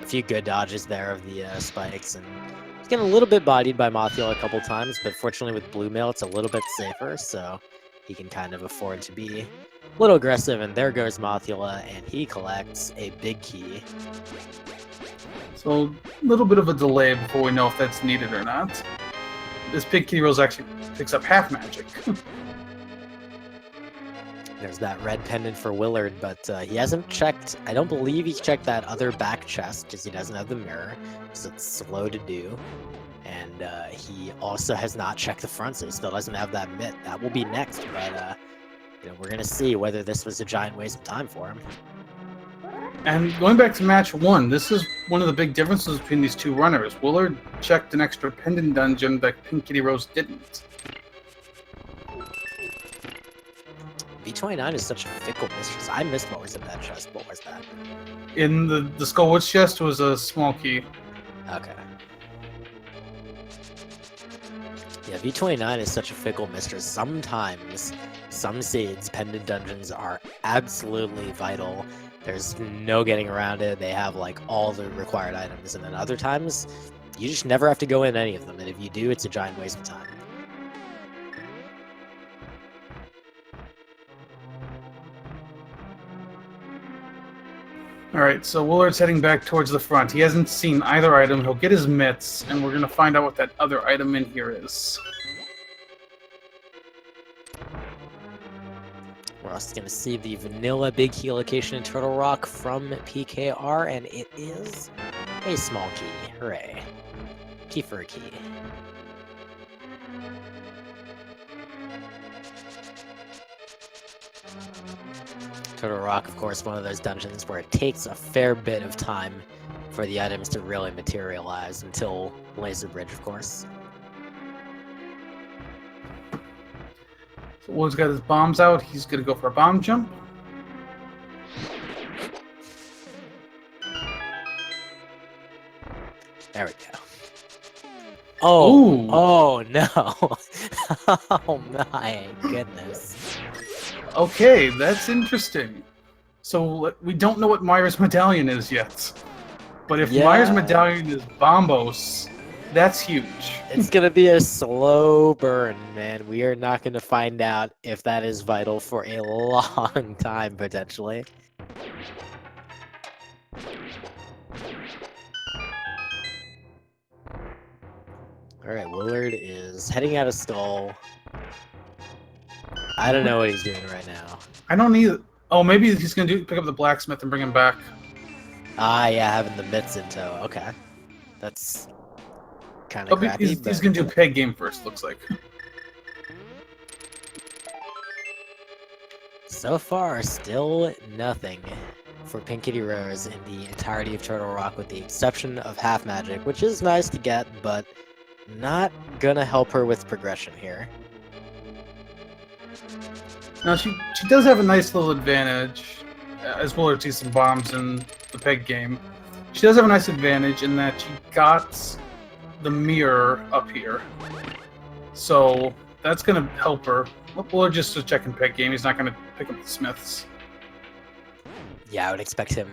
A few good dodges there of the spikes, and he's getting a little bit bodied by Mothula a couple times, but fortunately with Blue Mail it's a little bit safer, so he can kind of afford to be a little aggressive, and there goes Mothula, and he collects a big key. So, a little bit of a delay before we know if that's needed or not. This PinkKittyRose actually picks up half magic. There's that red pendant for Willard, but he hasn't checked, I don't believe he's checked that other back chest, because he doesn't have the mirror, so it's slow to do. And he also has not checked the front, so he still doesn't have that mitt. That will be next, but we're going to see whether this was a giant waste of time for him. And going back to match 1, this is one of the big differences between these two runners. Willard checked an extra pendant dungeon that PinkKittyRose didn't. B29 is such a fickle mistress. I missed what was in that chest. What was that? In the Skullwoods chest was a small key. Okay. Yeah, V29 is such a fickle mistress. Sometimes, some seeds, pendant dungeons are absolutely vital. There's no getting around it. They have like all the required items, and then other times, you just never have to go in any of them. And if you do, it's a giant waste of time. All right, so Willard's heading back towards the front. He hasn't seen either item. He'll get his mitts, and we're going to find out what that other item in here is. We're also going to see the vanilla big key location in Turtle Rock from PKR, and it is a small key. Hooray. Key for a key. Turtle Rock, of course, one of those dungeons where it takes a fair bit of time for the items to really materialize until Laser Bridge, of course. So Willard's got his bombs out. He's going to go for a bomb jump. There we go. Oh, Ooh. Oh no. Oh my goodness. Okay, that's interesting. So we don't know what Myers' medallion is yet. But if Myers' medallion is Bombos, that's huge. It's gonna be a slow burn, man. We are not gonna find out if that is vital for a long time, potentially. Alright, Willard is heading out of Skull. I don't know what he's doing right now. I don't need... Oh, maybe he's going to pick up the blacksmith and bring him back. Ah, yeah, having the mitts in tow. Okay. That's kind of crappy. He's going to do peg game first, looks like. So far, still nothing for PinkKittyRose in the entirety of Turtle Rock, with the exception of half magic, which is nice to get, but not gonna help her with progression here. Now, she does have a nice little advantage, as Willard sees some bombs in the peg game. She does have a nice advantage in that she got the mirror up here. So, that's going to help her. Willard just checking peg game. He's not going to pick up the smiths. Yeah, I would expect him...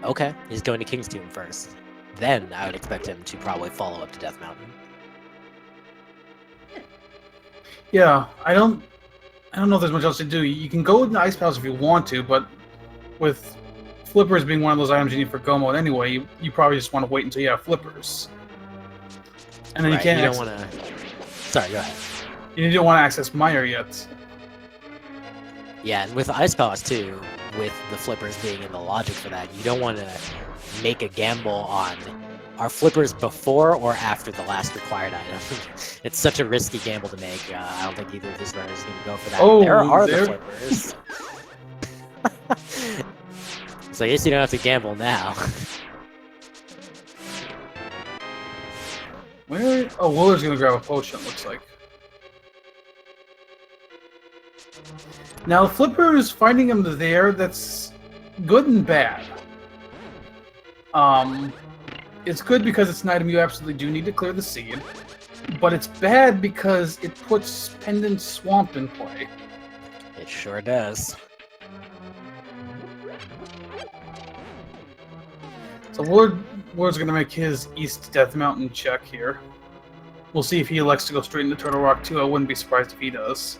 Okay, he's going to King's Tomb first. Then I would expect him to probably follow up to Death Mountain. Yeah, I don't know if there's much else to do. You can go in the Ice Palace if you want to, but with flippers being one of those items you need for Go mode anyway, you probably just want to wait until you have flippers. And then right, you can't... You don't want to... Sorry, go ahead. You don't want to access Meyer yet. Yeah, and with Ice Palace too, with the flippers being in the logic for that, you don't want to make a gamble on are flippers before or after the last required item. It's such a risky gamble to make. I don't think either of these runners is going to go for that. Oh, there are the flippers. So I guess you don't have to gamble now. Where? Oh, Willard's going to grab a potion, looks like. Now, flippers, finding them there, that's good and bad. It's good because it's an item you absolutely do need to clear the seed, but it's bad because it puts Pendant Swamp in play. It sure does. So Willard's going to make his East Death Mountain check here. We'll see if he elects to go straight into Turtle Rock 2. I wouldn't be surprised if he does.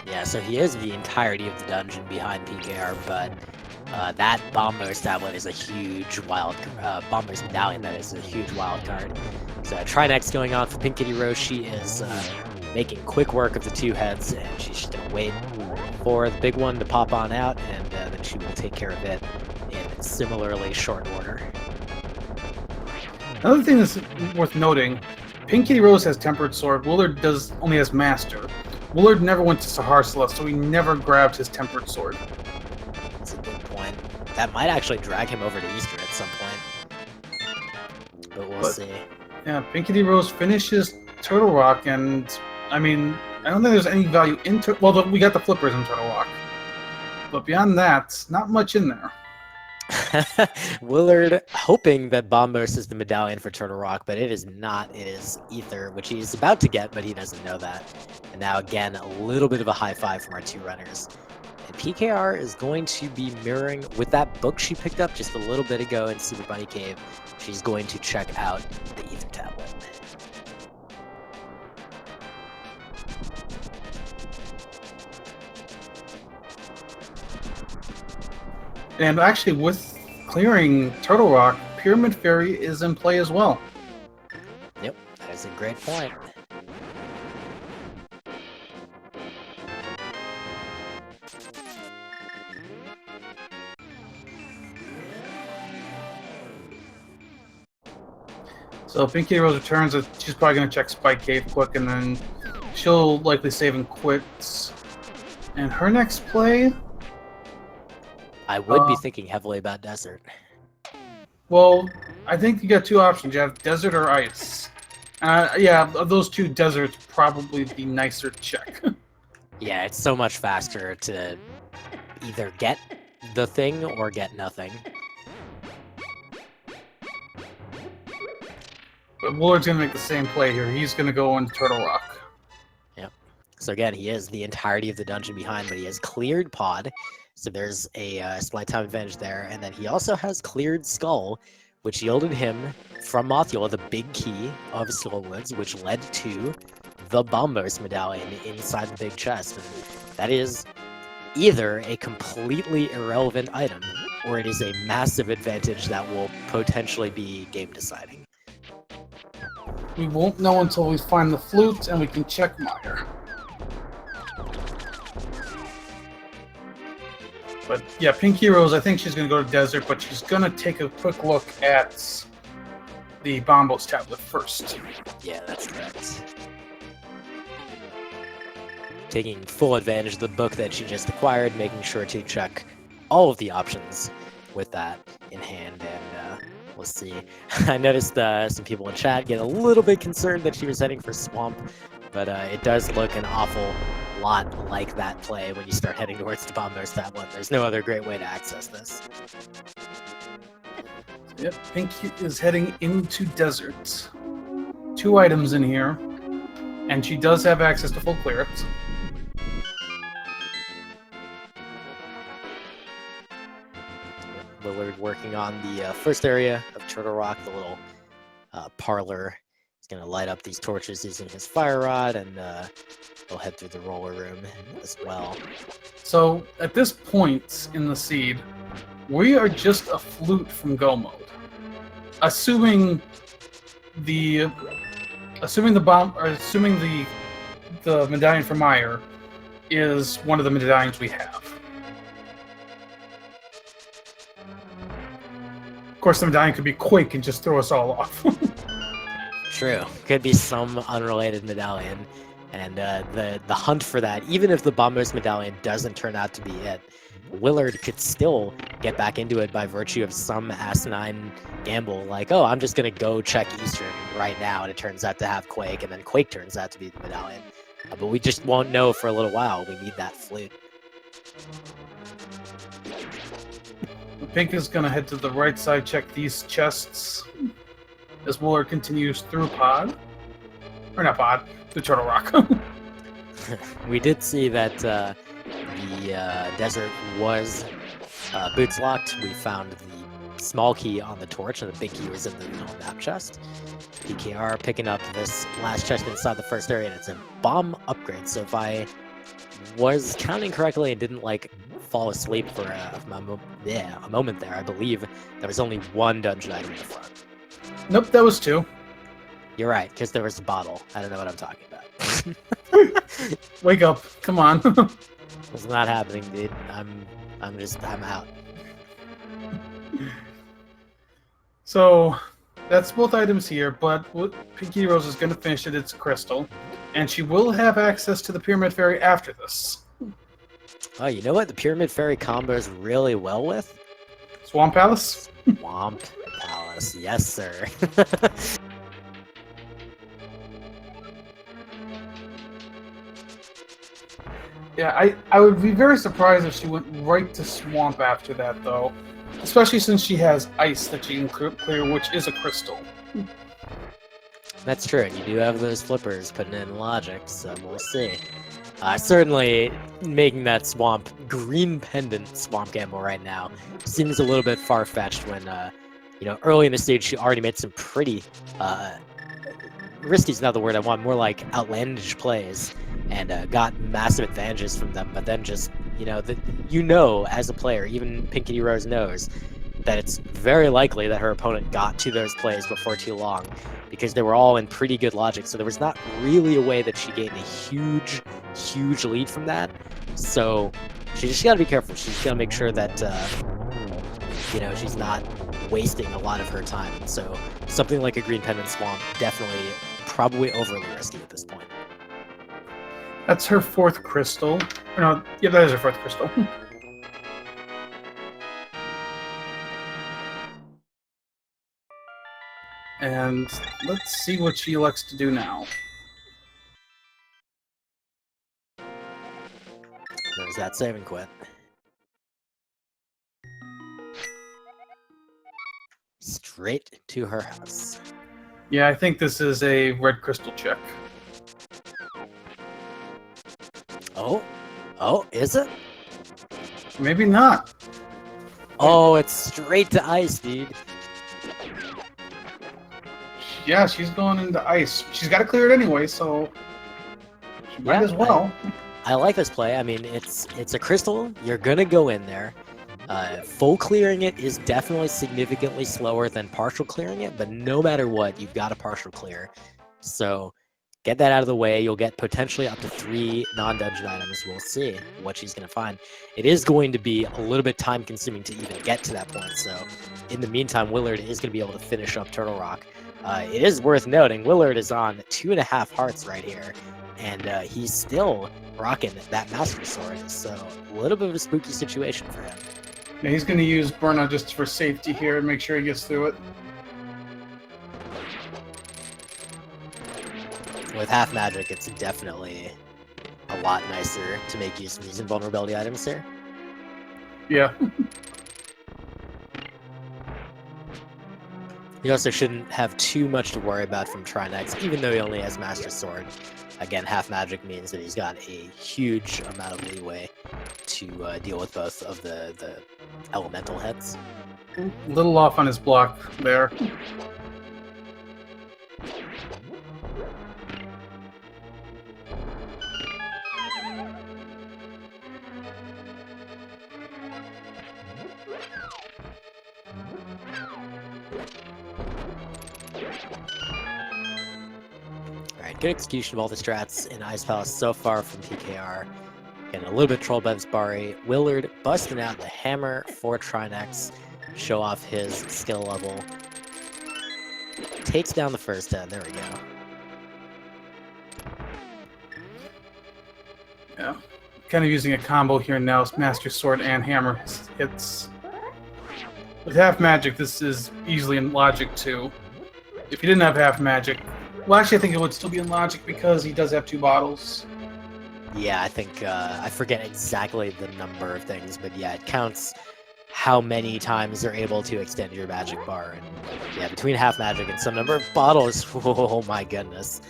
Yeah, so he is the entirety of the dungeon behind PKR, but that Bombos tablet is a huge wild Bombos medallion, that is a huge wild card. So Trinex going on for PinkKittyRose. She is making quick work of the two heads, and she's just gonna wait for the big one to pop on out, and then she will take care of it in similarly short order. Another thing that's worth noting, PinkKittyRose has Tempered Sword. Willard only has Master. Willard never went to Saharsla, so he never grabbed his Tempered Sword. That's a good point. That might actually drag him over to Easter at some point. But we'll see. Yeah, PinkKittyRose finishes Turtle Rock, and I mean, I don't think there's any value in well, we got the flippers in Turtle Rock. But beyond that, not much in there. Willard hoping that Bombos is the medallion for Turtle Rock, but it is not. It is Ether, which he's about to get, but he doesn't know that. And now again, a little bit of a high five from our two runners. And PKR is going to be mirroring with that book she picked up just a little bit ago in Super Bunny Cave. She's going to check out the Ether tablet. And actually, with clearing Turtle Rock, Pyramid Fairy is in play as well. Yep, that is a great point. So PinkKittyRose returns. She's probably going to check Spike Cave quick, and then she'll likely save and quits. And her next play... I would be thinking heavily about Desert. Well, I think you got two options. You have Desert or Ice. Yeah, of those two, Desert's probably the nicer check. Yeah, it's so much faster to either get the thing or get nothing. But Willard's going to make the same play here. He's going to go into Turtle Rock. Yep. So again, he is the entirety of the dungeon behind, but he has cleared Pod. So there's a slight time advantage there. And then he also has cleared Skull, which yielded him from Mothula the big key of Skullwoods, which led to the Bombos medallion inside the big chest. And that is either a completely irrelevant item, or it is a massive advantage that will potentially be game deciding. We won't know until we find the flute and we can check Meyer. But yeah, PinkKittyRose, I think she's going to go to Desert, but she's going to take a quick look at the Bombos tablet first. Yeah, that's correct. Taking full advantage of the book that she just acquired, making sure to check all of the options with that in hand, and we'll see. I noticed some people in chat get a little bit concerned that she was heading for Swamp, but it does look an awful lot like that play when you start heading towards the Bombos tablet. There's no other great way to access this. Yep, Pink is heading into Desert. 2 items in here, and she does have access to full clearance. Willard working on the first area of Turtle Rock, the little parlor. He's going to light up these torches using his fire rod, and he'll head through the roller room as well. So, at this point in the seed, we are just a flute from go mode. Assuming the medallion for Meyer is one of the medallions we have. Of course, the medallion could be Quake and just throw us all off. True. Could be some unrelated medallion. And the hunt for that, even if the Bombos medallion doesn't turn out to be it, Willard could still get back into it by virtue of some asinine gamble, like, oh, I'm just going to go check Eastern right now, and it turns out to have Quake, and then Quake turns out to be the medallion. But we just won't know for a little while. We need that flute. Pink is going to head to the right side, check these chests, as Willard continues through Pod. Or not Pod, through Turtle Rock. We did see that the desert was boots locked. We found the small key on the torch, and the big key was in the little map chest. PKR picking up this last chest inside the first area, and it's a bomb upgrade. So if I was counting correctly and didn't like fall asleep for a moment there, I believe there was only one dungeon item in the front. Nope, that was 2. You're right, because there was a bottle. I don't know what I'm talking about. Wake up. Come on. It's not happening, dude. I'm out. So, that's both items here, but what PinkKittyRose is going to finish it, it's Crystal. And she will have access to the Pyramid Fairy after this. Oh, you know what the Pyramid Fairy combos really well with? Swamp Palace? Swamp Palace, yes sir. Yeah, I would be very surprised if she went right to Swamp after that, though. Especially since she has ice that she can clear, which is a crystal. That's true. You do have those flippers putting in logic, so we'll see. Certainly, making that swamp green pendant swamp gamble right now seems a little bit far-fetched when, early in the stage she already made some pretty, risky is not the word I want, more like outlandish plays, and got massive advantages from them, but then just, as a player, even PinkKittyRose knows that it's very likely that her opponent got to those plays before too long, because they were all in pretty good logic, so there was not really a way that she gained a huge lead from that. So she just got to be careful. She's got to make sure that she's not wasting a lot of her time. So something like a green pendant swamp, definitely probably overly risky at this point. That's her 4th crystal. No, yeah, that is her 4th crystal. And let's see what she elects to do now. There's that save and quit. Straight to her house. Yeah, I think this is a red crystal check. Oh, is it? Maybe not. Oh, it's straight to ice, dude. Yeah, she's going into ice. She's got to clear it anyway, so she might as well. I like this play. I mean, it's a crystal. You're gonna go in there. Full clearing it is definitely significantly slower than partial clearing it, but no matter what, you've got a partial clear. So get that out of the way. You'll get potentially up to 3 non-dungeon items. We'll see what she's going to find. It is going to be a little bit time-consuming to even get to that point. So in the meantime, Willard is going to be able to finish up Turtle Rock. It is worth noting, Willard is on 2.5 hearts right here, and he's still rocking that Master Sword. So a little bit of a spooky situation for him. Yeah, he's going to use Burnout just for safety here and make sure he gets through it. With half magic, it's definitely a lot nicer to make use of these invulnerability items here. Yeah. He also shouldn't have too much to worry about from Trinex, even though he only has Master Sword. Again, half magic means that he's got a huge amount of leeway to deal with both of the elemental heads. A little off on his block there. Alright, good execution of all the strats in Ice Palace so far from PKR. Getting a little bit trolled by this Bari. Willard busting out the hammer for Trinex. Show off his skill level. Takes down the first head. There we go. Yeah. Kind of using a combo here now. Master Sword and Hammer hits. With half magic, this is easily in logic too. If he didn't have half magic, well, actually, I think it would still be in logic because he does have 2 bottles. Yeah, I think I forget exactly the number of things, but yeah, it counts how many times they're able to extend your magic bar. And yeah, between half magic and some number of bottles, oh my goodness.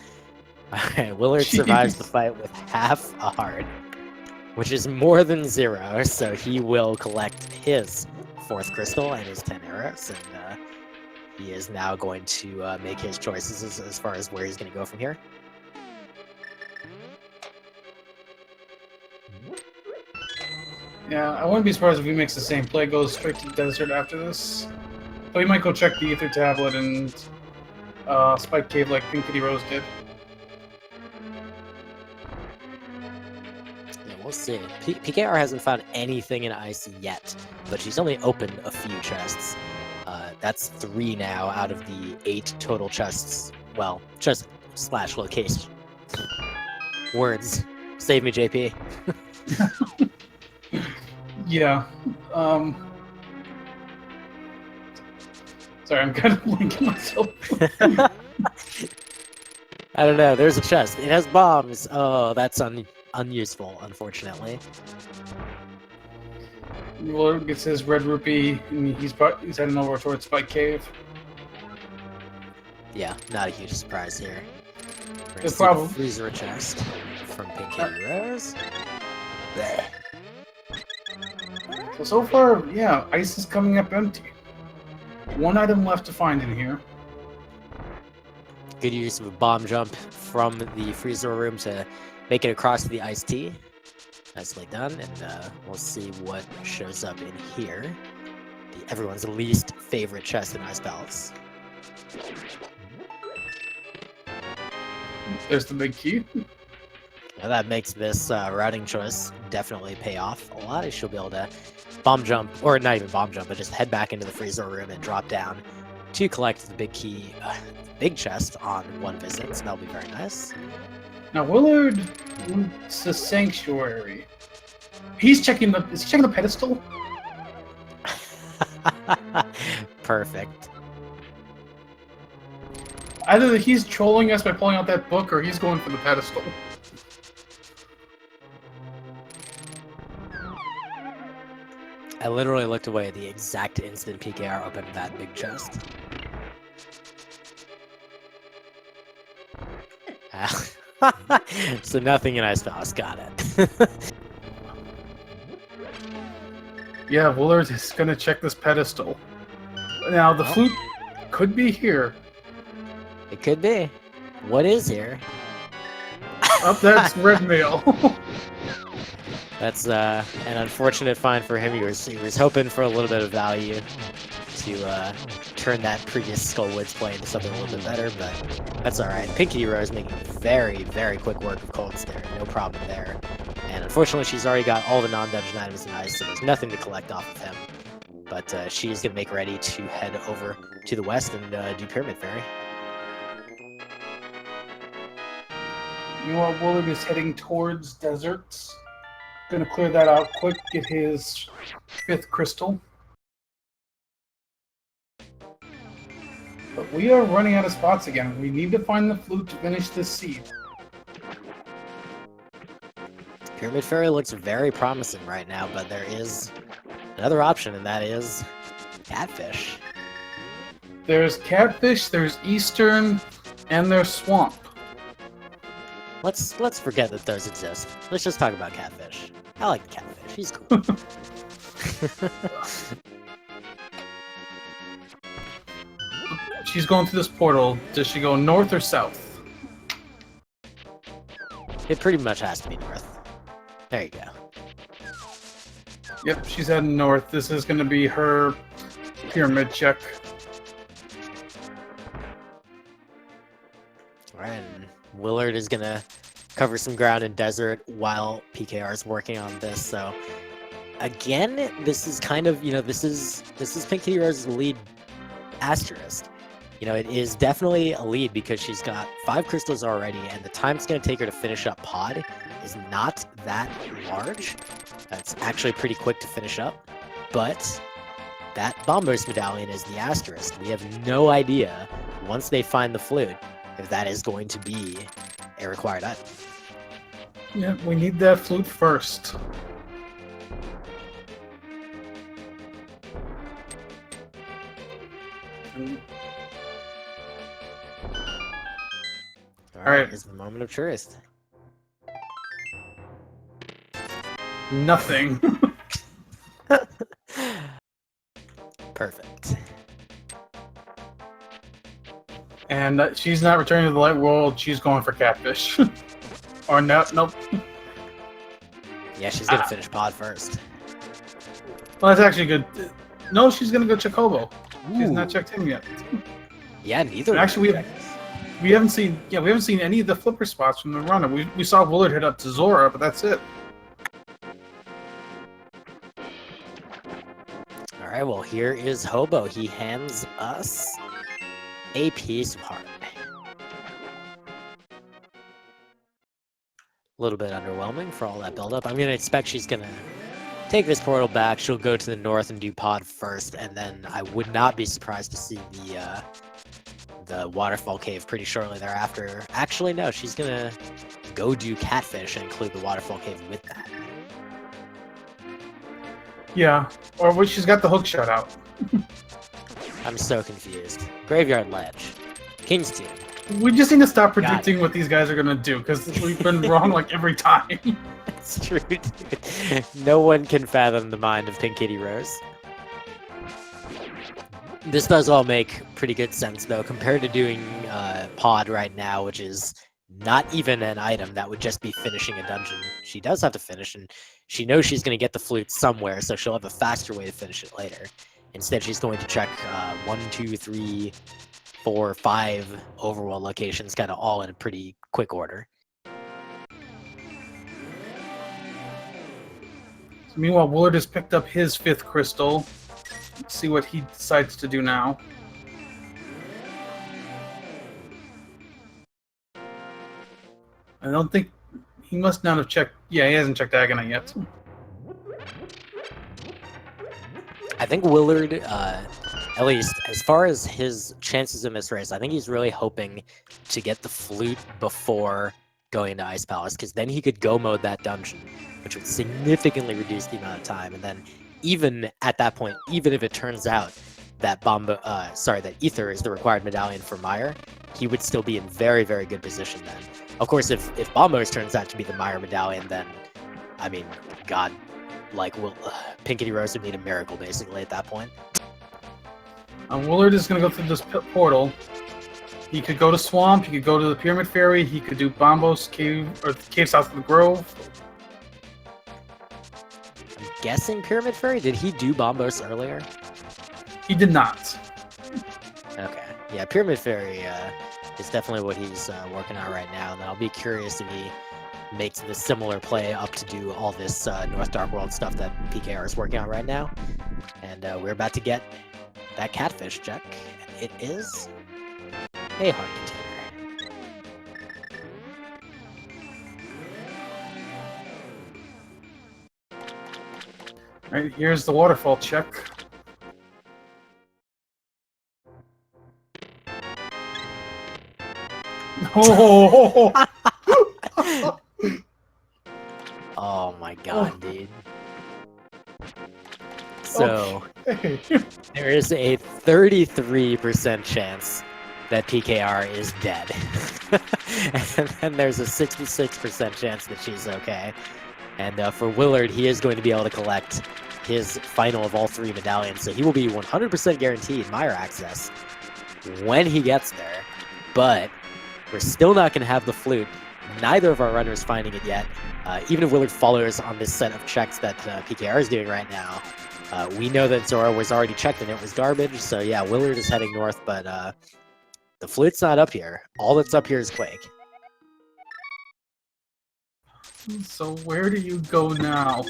Willard survives the fight with half a heart, which is more than 0, so he will collect his 4th crystal and his 10 arrows, and he is now going to make his choices as far as where he's going to go from here. Yeah, I wouldn't be surprised if he makes the same play, goes straight to the desert after this. But he might go check the Ether Tablet and Spike Cave like PinkKittyRose did. Yeah, we'll see. PKR hasn't found anything in ice yet, but she's only opened a few chests. That's 3 now out of the 8 total chests. Well, chest / location. Words. Save me, JP. Yeah. Sorry, I'm kind of linking myself. I don't know. There's a chest. It has bombs. Oh, that's unuseful, unfortunately. Willard gets his red rupee, and he's heading over towards Spike Cave. Yeah, not a huge surprise here. We're The gonna see the problem- freezer chest from PinkKittyRose. Bleh. So far, yeah, ice is coming up empty. One item left to find in here. Good use of a bomb jump from the freezer room to make it across to the iced tea. Nicely done, and we'll see what shows up in here. Everyone's least favorite chest in Ice Palace. There's the big key. Now that makes this routing choice definitely pay off a lot. She'll be able to bomb jump, or not even bomb jump, but just head back into the freezer room and drop down to collect the big key, big chest on one visit. So that'll be very nice. Now Willard, it's the sanctuary. He's checking the. Is he checking the pedestal? Perfect. Either he's trolling us by pulling out that book, or he's going for the pedestal. I literally looked away at the exact instant PKR opened that big chest. So nothing in Ice Palace, got it. Yeah, Willard is gonna check this pedestal. Now the flute could be here. It could be. What is here? Up, that's red mail. That's an unfortunate find for him. He was hoping for a little bit of value to turn that previous Skullwoods play into something a little bit better, but that's alright. PinkKittyRose making very, very quick work of Cold Stare. No problem there. And unfortunately, she's already got all the non-dungeon items in Ice, so there's nothing to collect off of him. But she's going to make ready to head over to the west and do Pyramid Fairy. Meanwhile, Willard is heading towards deserts. Gonna clear that out quick, get his 5th crystal. But we are running out of spots again. We need to find the flute to finish this seed. Pyramid Fairy looks very promising right now, but there is another option, and that is Catfish. There's Catfish, there's Eastern, and there's Swamp. Let's forget that those exist. Let's just talk about Catfish. I like the Catfish. He's cool. She's going through this portal. Does she go north or south? It pretty much has to be north. There you go. Yep, she's heading north. This is going to be her pyramid check. Alright, and Willard is going to cover some ground in desert while PKR is working on this. So, again, this is kind of, this is PinkKittyRose's lead asterisk. It is definitely a lead because she's got 5 crystals already, and the time it's going to take her to finish up Pod is not that large. It's actually pretty quick to finish up, but that Bomb Burst medallion is the asterisk. We have no idea, once they find the flute, if that is going to be a required item. Yeah, we need that flute first. Alright, is the moment of truth. Nothing. Perfect. And she's not returning to the light world. She's going for Catfish. Or no, nope. Yeah, she's gonna finish Pod first. Well, that's actually good. No, she's gonna go check Hobo. She's not checked him yet. Yeah, neither. Actually, we haven't seen any of the flipper spots from the runner. We saw Willard hit up to Zora, but that's it. All right, well, here is Hobo. He hands us a piece of heart. A little bit underwhelming for all that buildup. I'm gonna expect she's gonna take this portal back. She'll go to the north and do Pod first, and then I would not be surprised to see the waterfall cave pretty shortly thereafter. Actually, no, she's gonna go do Catfish and include the waterfall cave with that. Yeah, or what? She's got the hook shot out. I'm so confused. Graveyard Ledge. King's Team. We just need to stop Got predicting what these guys are gonna do because we've been wrong like every time. That's true, dude. No one can fathom the mind of PinkKittyRose. This does all make pretty good sense, though, compared to doing Pod right now, which is not even an item. That would just be finishing a dungeon. She does have to finish, and she knows she's going to get the flute somewhere, so she'll have a faster way to finish it later. Instead, she's going to check 1, 2, 3, 4, 5 overworld locations, kind of all in a pretty quick order. So meanwhile, Willard has picked up his 5th crystal. Let's see what he decides to do now. I don't think he must not have checked. Yeah, he hasn't checked Agony yet. I think Willard, at least as far as his chances in this race, I think he's really hoping to get the flute before going to Ice Palace, because then he could go mode that dungeon, which would significantly reduce the amount of time. And then even at that point, even if it turns out that that Ether is the required medallion for Meyer, he would still be in very, very good position then. Of course, if Bombos turns out to be the Meyer medallion, then, I mean, God, like, PinkKittyRose would need a miracle, basically, at that point. Willard is going to go through this portal. He could go to Swamp, he could go to the Pyramid Fairy, he could do Bombos Cave, or Cave South of the Grove. I'm guessing Pyramid Fairy? Did he do Bombos earlier? He did not. Okay. Yeah, Pyramid Fairy is definitely what he's working on right now, and I'll be curious if he makes the similar play up to do all this North Dark World stuff that PKR is working on right now. And we're about to get that catfish check. It is a heart container. Right, here's the waterfall check. Oh! Oh my god, dude. So, Okay. there is a 33% chance that PKR is dead. And then there's a 66% chance that she's okay. And for Willard, he is going to be able to collect his final of all 3 medallions, so he will be 100% guaranteed Meyer access when he gets there. But we're still not going to have the flute. Neither of our runners finding it yet. Even if Willard follows on this set of checks that PKR is doing right now, we know that Zora was already checked and it was garbage. So yeah, Willard is heading north, but the flute's not up here. All that's up here is Quake. So where do you go now?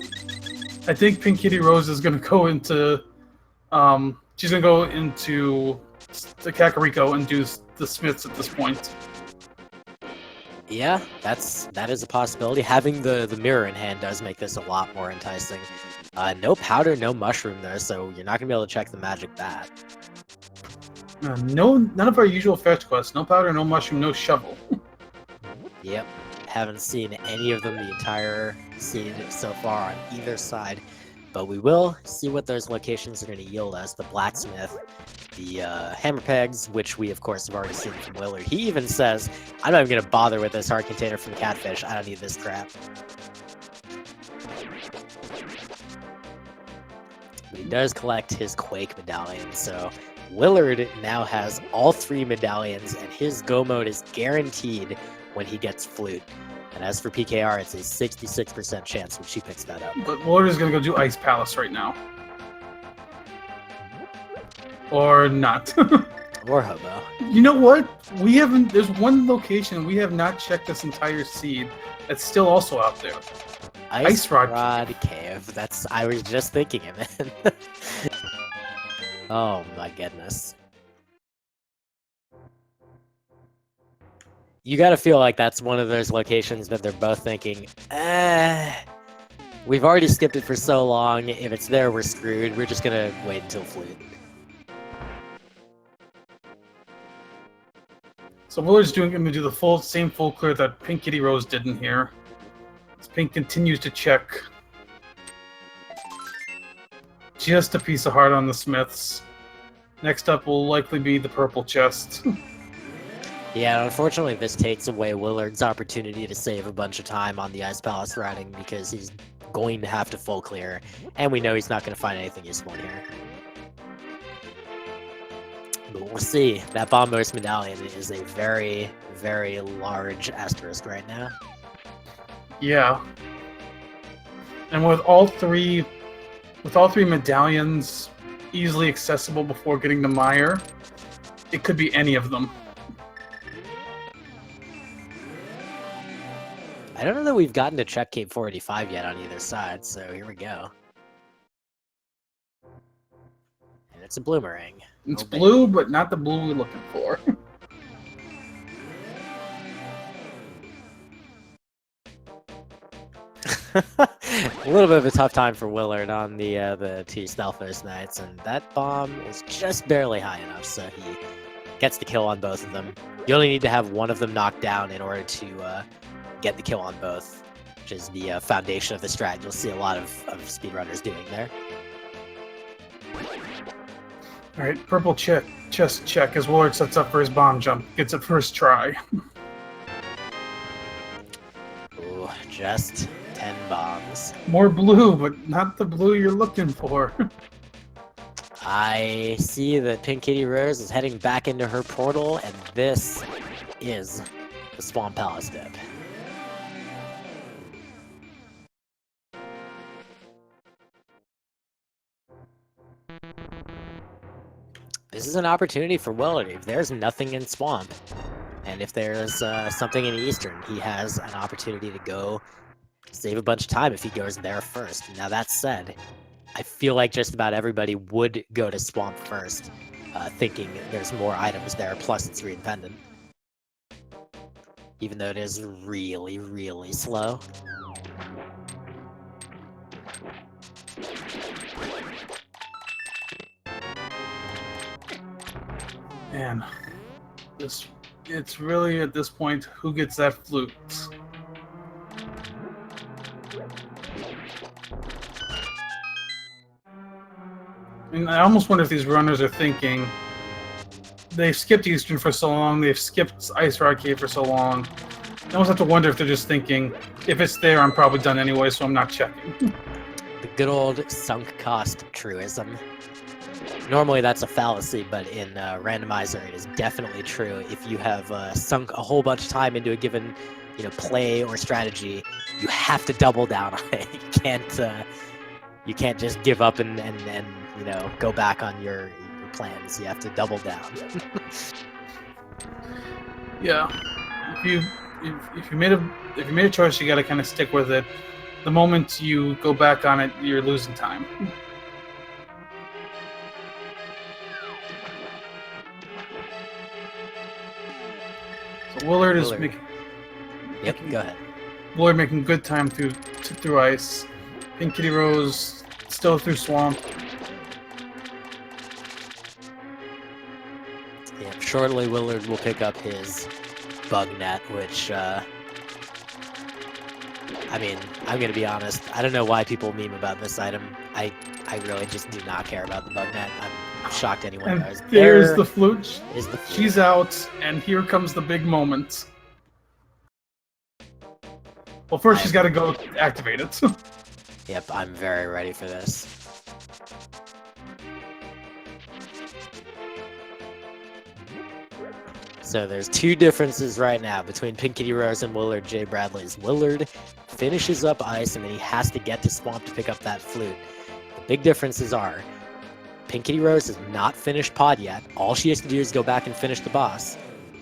I think PinkKittyRose is going to go into... she's going to go into the Kakariko and do the Smiths at this point. Yeah, that is a possibility. Having the mirror in hand does make this a lot more enticing. No powder, no mushroom though, so you're not gonna be able to check the magic bat. None of our usual fetch quests. No powder, no mushroom, no shovel. Yep, haven't seen any of them the entire seed so far on either side, but we will see what those locations are going to yield us. The blacksmith, the hammer pegs, which we of course have already seen from Willard. He even says, I'm not even going to bother with this heart container from Catfish. I don't need this crap. He does collect his Quake medallion, so Willard now has all 3 medallions, and his go mode is guaranteed when he gets flute. And as for PKR, it's a 66% chance when she picks that up. But Willard is going to go do Ice Palace right now. Or not. Or Hobo. You know what? We haven't... There's one location we have not checked this entire seed that's still also out there. Ice Rod Cave. That's... I was just thinking of it. Oh my goodness. You gotta feel like that's one of those locations that they're both thinking, we've already skipped it for so long. If it's there, we're screwed. We're just gonna wait until flute. So Willard's going to do the same full clear that PinkKittyRose did in here. As Pink continues to check. just a piece of heart on the Smiths. Next up will likely be the purple chest. Yeah, unfortunately, this takes away Willard's opportunity to save a bunch of time on the Ice Palace routing because he's going to have to full clear, and we know he's not going to find anything useful in here. But we'll see. That Bombos Medallion is a very, very large asterisk right now. Yeah. And with all three medallions easily accessible before getting to Meyer, it could be any of them. I don't know that we've gotten to check Cape 485 yet on either side, so here we go. And it's a bloomerang. It's blue, but not the blue we're looking for. A little bit of a tough time for Willard on the two Stelphos Knights, and that bomb is just barely high enough, so he gets the kill on both of them. You only need to have one of them knocked down in order to get the kill on both, which is the foundation of the strat you'll see a lot of speedrunners doing there. Alright, purple chest check as Willard sets up for his bomb jump. Gets it first try. Ooh, just 10 bombs. More blue, but not the blue you're looking for. I see that PinkKittyRose is heading back into her portal, and this is the Swamp Palace dip. This is an opportunity for Willard. If there's nothing in Swamp, and if there's something in Eastern, he has an opportunity to go save a bunch of time if he goes there first. Now, that said, I feel like just about everybody would go to Swamp first, thinking there's more items there, plus it's redependent. Even though it is really, really slow. Man, it's really at this point who gets that flute. And I almost wonder if these runners are thinking they've skipped Eastern for so long, they've skipped Ice Rock Cave for so long. I almost have to wonder if they're just thinking, if it's there, I'm probably done anyway, so I'm not checking. The good old sunk cost truism. Normally that's a fallacy, but in Randomizer it is definitely true. If you have sunk a whole bunch of time into a given, play or strategy, you have to double down on it. You can't just give up and go back on your plans. You have to double down. Yeah, if you made a choice, you got to kind of stick with it. The moment you go back on it, you're losing time. So Willard is making. Yep, go ahead. Willard making good time through ice. PinkKittyRose still through swamp. Yeah, shortly Willard will pick up his bug net, which I mean, I'm gonna be honest. I don't know why people meme about this item. I really just do not care about the bug net. I'm shocked anyone And does. there's the flute. Is the flute. She's out, and here comes the big moment. Well, first she's got to go activate it. Yep, I'm very ready for this. So there's two differences right now between PinkKittyRose and WillardJBradley. Willard finishes up ice, and then he has to get to swamp to pick up that flute. The big differences are PinkKittyRose has not finished pod yet. All she has to do is go back and finish the boss.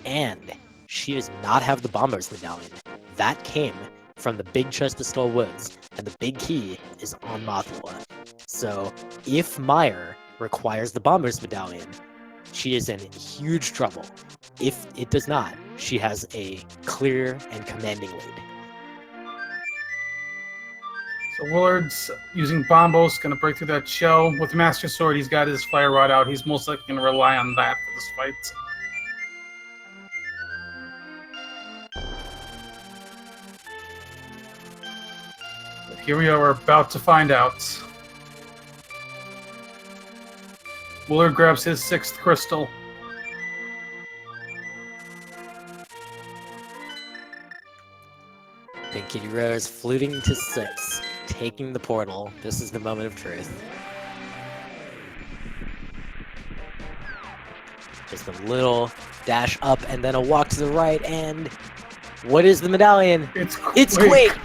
And she does not have the Bombos Medallion. That came from the big chest of Skull Woods, and the big key is on Mothula. So if Meyer requires the Bombos Medallion, she is in huge trouble. If it does not, she has a clear and commanding lead. So Willard's using Bombos, going to break through that shell. With Master Sword, he's got his Fire Rod out. He's most likely going to rely on that for this fight. But here we are, we're about to find out. Willard grabs his 6th crystal. PinkKittyRose fluting to 6, taking the portal. This is the moment of truth. Just a little dash up and then a walk to the right, and what is the medallion? It's Quake!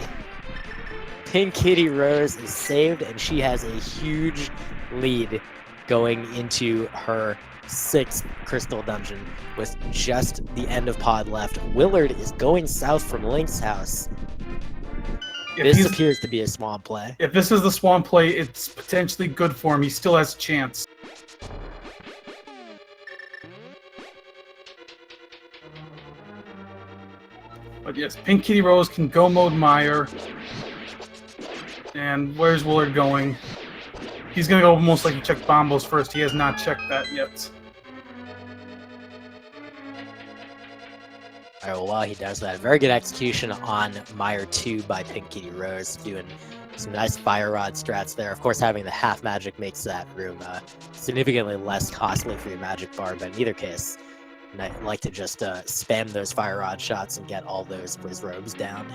PinkKittyRose is saved, and she has a huge lead going into her 6th crystal dungeon with just the end of pod left. Willard is going south from Link's house. This appears to be a swamp play. If this is the swamp play, it's potentially good for him. He still has a chance. But yes, PinkKittyRose can go mode Meyer. And where's Willard going? He's going to go most likely check Bombos first. He has not checked that yet. Alright, well, while he does that, very good execution on Meyer 2 by PinkKittyRose, doing some nice fire rod strats there. Of course, having the half magic makes that room significantly less costly for your magic bar, but in either case, I'd like to just spam those fire rod shots and get all those Briz robes down.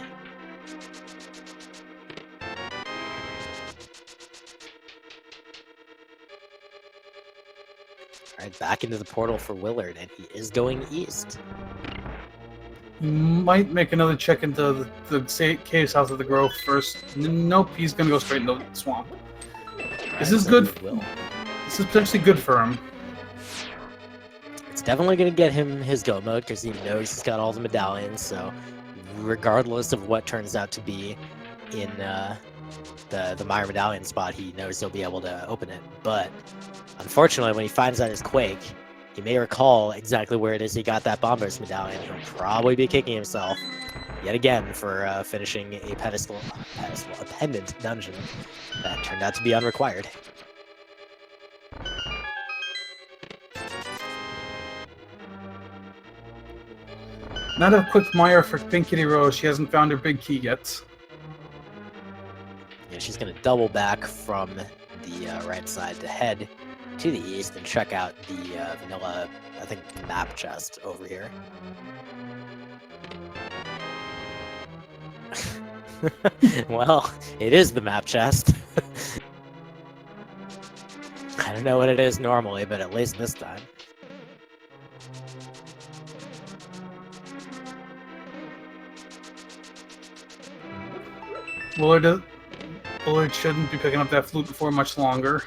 Alright, back into the portal for Willard, and he is going east. Might make another check into the cave south of the grove first. Nope, he's going to go straight into the swamp. This is good. This is potentially good for him. It's definitely going to get him his go mode because he knows he's got all the medallions, so regardless of what turns out to be in the Meyer medallion spot, he knows he'll be able to open it. But unfortunately, when he finds out his Quake, he may recall exactly where it is he got that Bombos medallion. He'll probably be kicking himself yet again for finishing a pendant dungeon that turned out to be unrequired. Not a quick Meyer for PinkKittyRose. She hasn't found her big key yet. Yeah, she's going to double back from the right side to head to the east and check out the vanilla, I think, map chest over here. Well, it is the map chest. I don't know what it is normally, but at least this time. Willard shouldn't be picking up that flute for much longer.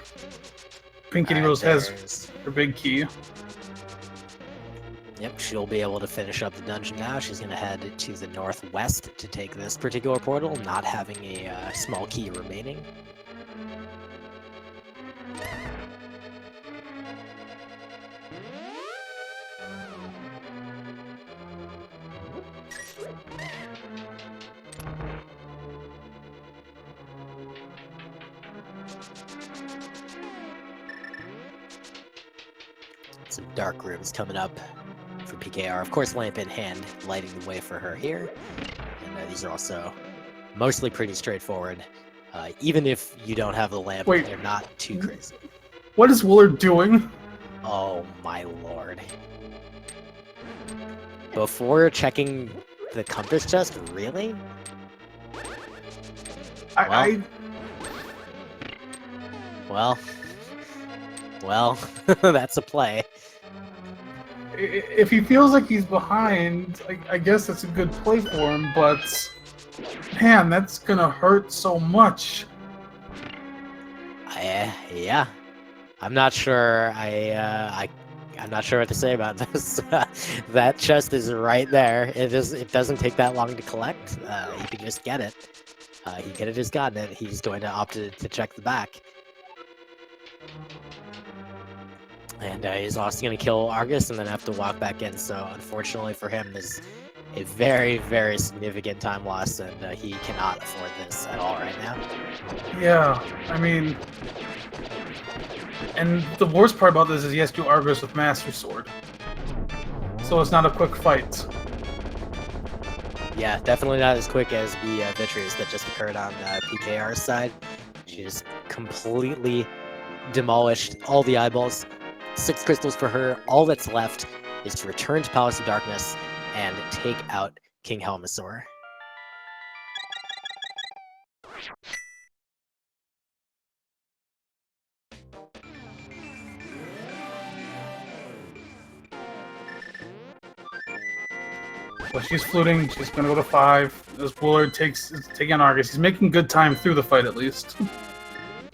PinkKittyRose has her big key. Yep, she'll be able to finish up the dungeon now. She's going to head to the northwest to take this particular portal, not having a small key remaining. Some dark rooms coming up for PKR. Of course, lamp in hand, lighting the way for her here. And these are also mostly pretty straightforward. Even if you don't have the lamp, they're not too crazy. What is Willard doing? Oh my lord. Before checking the compass chest, really? Well, that's a play. If he feels like he's behind, I guess that's a good play for him, but man, that's gonna hurt so much. Yeah. I'm not sure. I'm not sure what to say about this. That chest is right there. It doesn't take that long to collect. You can just get it. He could have just gotten it. He's going to opt to check the back. And he's also going to kill Argus and then have to walk back in. So unfortunately for him, this is a very, very significant time loss, and he cannot afford this at all right now. Yeah, I mean, and the worst part about this is he has to do Argus with Master Sword. So it's not a quick fight. Yeah, definitely not as quick as the Vitreous that just occurred on PKR's side. She just completely demolished all the eyeballs 6 crystals for her. All that's left is to return to Palace of Darkness and take out King Helmasaur. Well, she's fluting. She's going to go to 5. As Willard is taking on Argus. He's making good time through the fight, at least.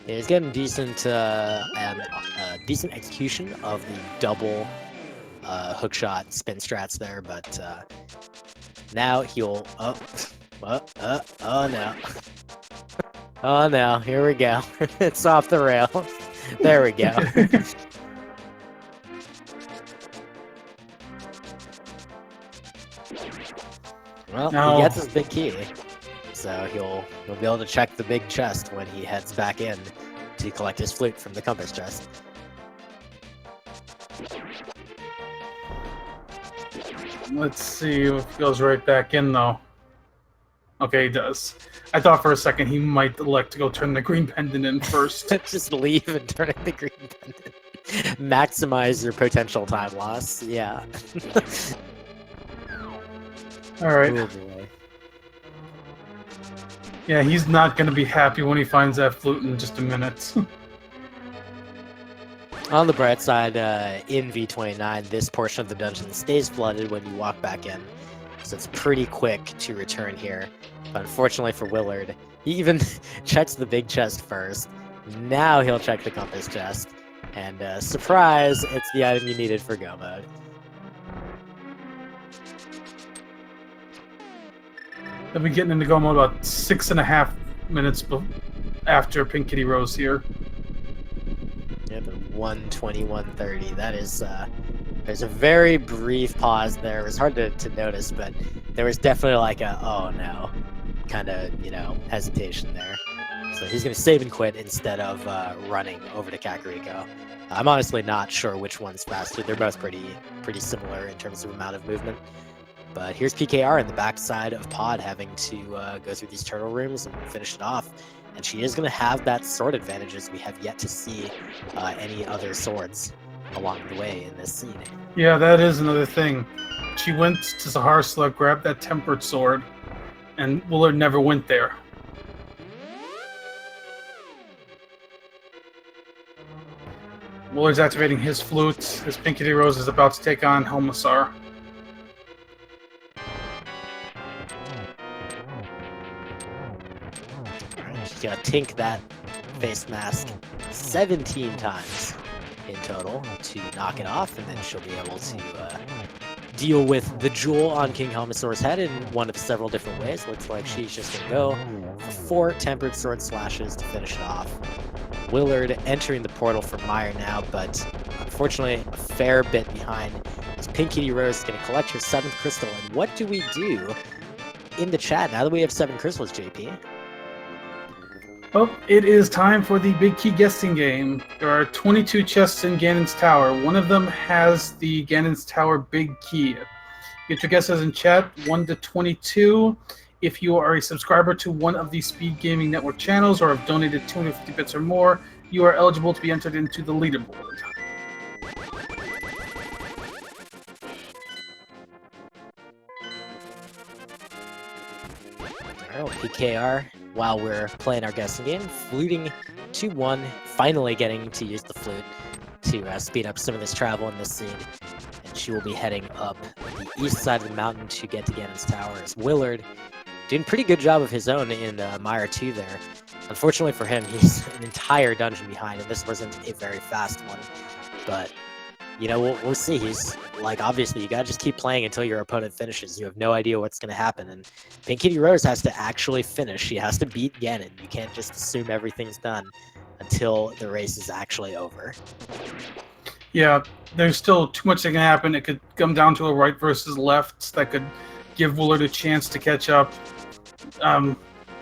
Yeah, he's getting decent decent execution of the double hookshot spin strats there, but now he'll... Oh no. Oh no, here we go. It's off the rail. There we go. Well, he gets his big key, so he'll be able to check the big chest when he heads back in to collect his flute from the compass chest. Let's see if he goes right back in, though. Okay, he does. I thought for a second he might elect to go turn the green pendant in first. Just leave and turn in the green pendant. Maximize your potential time loss. Yeah. All right. Oh, boy. Yeah, he's not going to be happy when he finds that flute in just a minute. On the bright side, in V29, this portion of the dungeon stays flooded when you walk back in, so it's pretty quick to return here. But unfortunately for Willard, he even checks the big chest first. Now he'll check the compass chest, and surprise, it's the item you needed for go mode. They'll be getting into go mode about 6.5 minutes after PinkKittyRose here. Yeah, the 1:20, 1:30. That is, there's a very brief pause there. It was hard to notice, but there was definitely like a, oh no, kind of, hesitation there. So he's going to save and quit instead of running over to Kakariko. I'm honestly not sure which one's faster. They're both pretty similar in terms of amount of movement. But here's PKR in the backside of Pod having to go through these turtle rooms and finish it off. And she is going to have that sword advantage, as we have yet to see any other swords along the way in this scene. Yeah, that is another thing. She went to Saharsla, grabbed that tempered sword, and Willard never went there. Willard's activating his flute as PinkKittyRose is about to take on Helmasaur. She's going to tink that face mask 17 times in total to knock it off, and then she'll be able to deal with the jewel on King Helmasaur's head in one of several different ways. Looks like she's just going to go for 4 tempered sword slashes to finish it off. Willard entering the portal for Meyer now, but unfortunately a fair bit behind as PinkKittyRose is going to collect her 7th crystal. And what do we do in the chat now that we have 7 crystals, JP? Well, it is time for the Big Key guessing game. There are 22 chests in Ganon's Tower. One of them has the Ganon's Tower Big Key. Get your guesses in chat, 1 to 22. If you are a subscriber to one of the Speed Gaming Network channels or have donated 250 bits or more, you are eligible to be entered into the leaderboard. Alright, PKR, while we're playing our guessing game, fluting 2-1, finally getting to use the flute to speed up some of this travel in this scene. And she will be heading up the east side of the mountain to get to Ganon's Tower, as Willard doing a pretty good job of his own in Meyer 2 there. Unfortunately for him, he's an entire dungeon behind, and this wasn't a very fast one. But, we'll see. He's, obviously, you gotta just keep playing until your opponent finishes. You have no idea what's gonna happen, and PinkKittyRose has to actually finish. She has to beat Ganon. You can't just assume everything's done until the race is actually over. Yeah, there's still too much that can happen. It could come down to a right versus left that could give Willard a chance to catch up.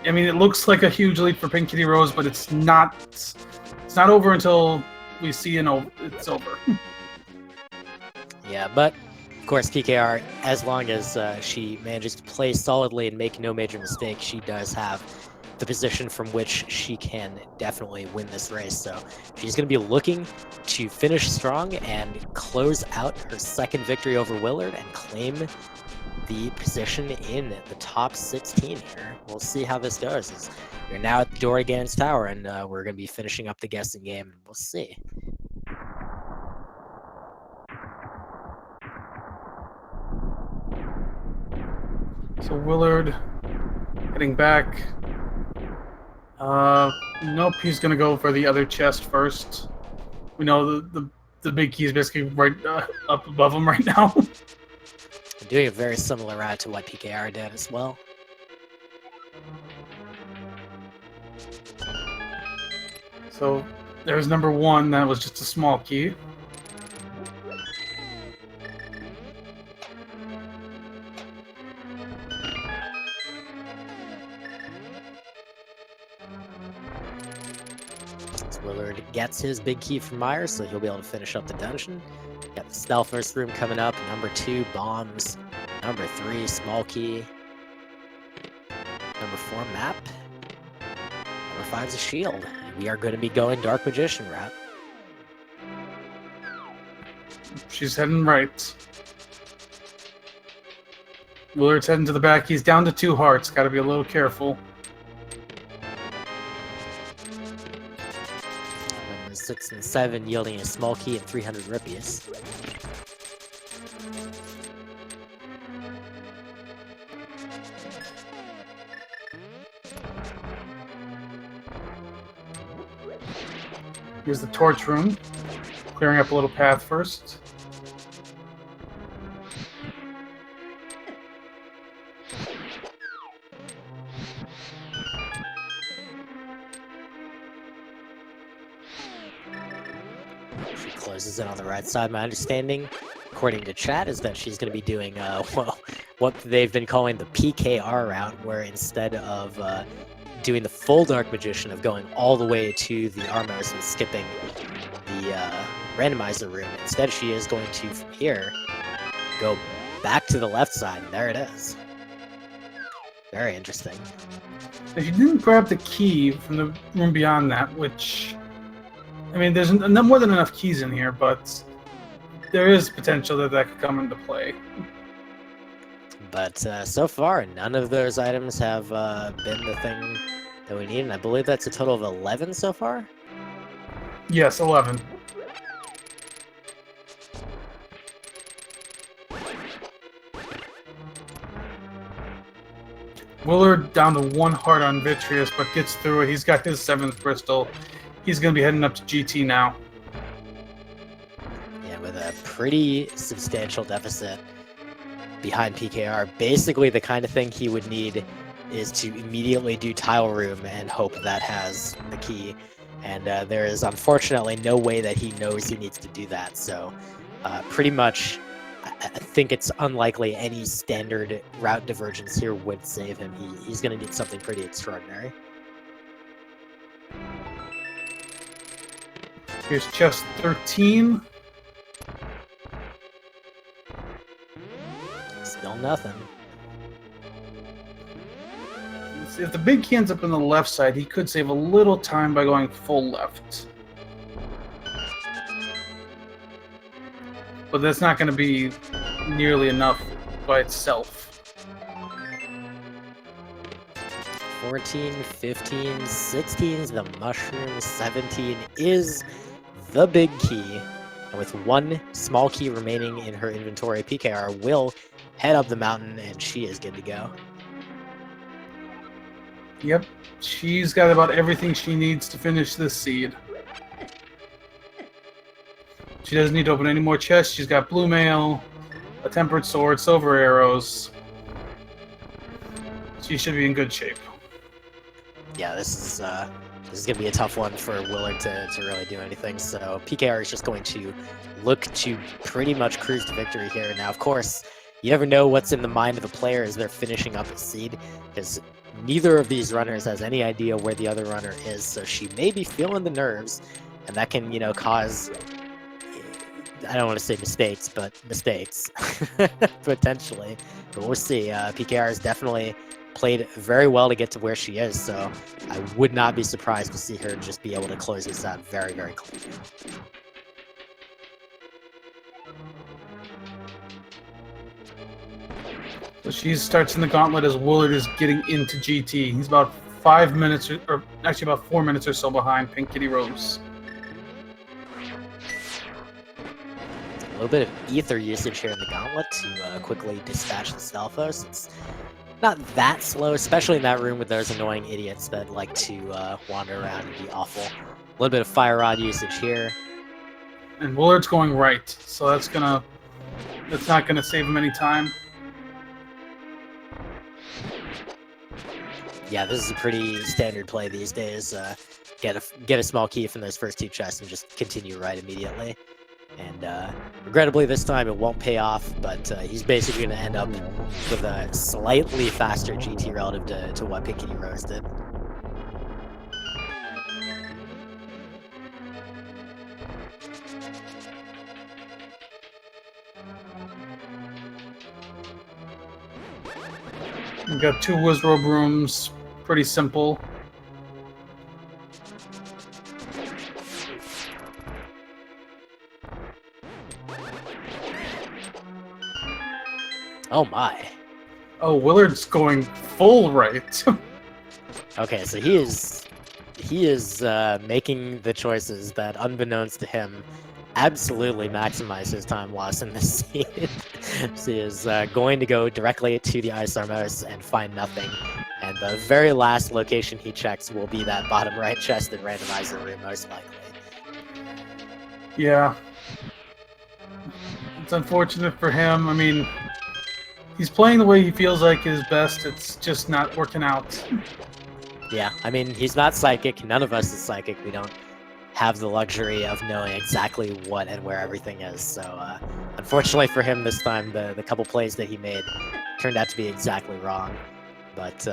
It looks like a huge lead for PinkKittyRose, but it's not over until we see it's over. Yeah, but of course PKR, as long as she manages to play solidly and make no major mistakes, she does have the position from which she can definitely win this race. So she's going to be looking to finish strong and close out her second victory over Willard and claim the position in the top 16 here. We'll see how this goes. We're now at the door of Ganon's Tower, and we're going to be finishing up the guessing game, and we'll see. So Willard heading back. Nope, he's gonna go for the other chest first. We know the big key is basically right up above him right now. I'm doing a very similar route to what PKR did as well. So there's number 1. That was just a small key. Willard gets his big key from Myers, so he'll be able to finish up the dungeon. Got the Stealthers room coming up. Number 2, bombs. Number 3, small key. Number 4, map. Number 5 is a shield. We are going to be going Dark Magician route. She's heading right. Willard's heading to the back. He's down to 2 hearts. Got to be a little careful. 6 and 7 yielding a small key and 300 rupees. Here's the torch room. Clearing up a little path first. She closes in on the right side. My understanding, according to chat, is that she's going to be doing well, what they've been calling the PKR route, where instead of doing the full Dark Magician of going all the way to the Armos and skipping the Randomizer room, instead she is going to, from here, go back to the left side, and there it is. Very interesting. If you didn't grab the key from the room beyond that, which, I mean, there's no more than enough keys in here, but there is potential that that could come into play. But so far, none of those items have been the thing that we need, and I believe that's a total of 11 so far? Yes, 11. Willard down to 1 heart on Vitreous, but gets through it. He's got his 7th crystal. He's going to be heading up to GT now. Yeah, with a pretty substantial deficit behind PKR. Basically, the kind of thing he would need is to immediately do Tile Room and hope that has the key. And there is unfortunately no way that he knows he needs to do that. So pretty much, I think it's unlikely any standard route divergence here would save him. He's going to need something pretty extraordinary. Here's chest 13. Still nothing. If the big key ends up on the left side, he could save a little time by going full left. But that's not going to be nearly enough by itself. 14, 15, 16 is the mushroom, 17 is the big key. And with 1 small key remaining in her inventory, PKR will head up the mountain and she is good to go. Yep, she's got about everything she needs to finish this seed. She doesn't need to open any more chests. She's got blue mail, a tempered sword, silver arrows. She should be in good shape. Yeah, this is gonna be a tough one for Willard to really do anything. So PKR is just going to look to pretty much cruise to victory here. Now, of course, you never know what's in the mind of the player as they're finishing up a seed, because neither of these runners has any idea where the other runner is. So she may be feeling the nerves, and that can, cause, I don't want to say mistakes, but mistakes potentially. But we'll see. PKR is definitely played very well to get to where she is, so I would not be surprised to see her just be able to close this out very, very cleanly. So she starts in the gauntlet as Willard is getting into GT. He's about 5 minutes, or actually about 4 minutes or so behind PinkKittyRose. A little bit of ether usage here in the gauntlet to quickly dispatch the Stalfos. It's not that slow, especially in that room with those annoying idiots that like to wander around and be awful. A little bit of fire rod usage here. And Willard's going right, so that's not gonna save him any time. Yeah, this is a pretty standard play these days. Get a small key from those first 2 chests and just continue right immediately. And regrettably this time it won't pay off, but he's basically going to end up with a slightly faster GT relative to what PinkKittyRose did. We've got 2 Wizrobe rooms, pretty simple. Oh my. Oh, Willard's going full right. Okay, so he is making the choices that, unbeknownst to him, absolutely maximize his time loss in this scene. So he is going to go directly to the Ice Armos and find nothing. And the very last location he checks will be that bottom right chest in Randomizer room, most likely. Yeah. It's unfortunate for him. I mean, he's playing the way he feels like is best. It's just not working out. Yeah, I mean, he's not psychic. None of us is psychic. We don't have the luxury of knowing exactly what and where everything is. So, unfortunately for him this time, the couple plays that he made turned out to be exactly wrong. But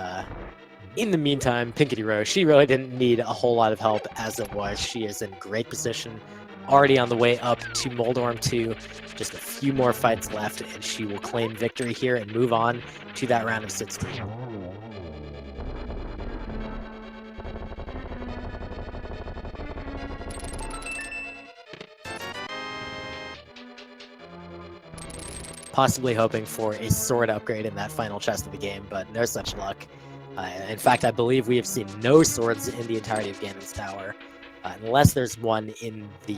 in the meantime, PinkKittyRose, she really didn't need a whole lot of help as it was. She is in great position, already on the way up to Moldorm 2. Just a few more fights left, and she will claim victory here and move on to that round of 16. Possibly hoping for a sword upgrade in that final chest of the game, but no such luck. In fact, I believe we have seen no swords in the entirety of Ganon's Tower, unless there's one in the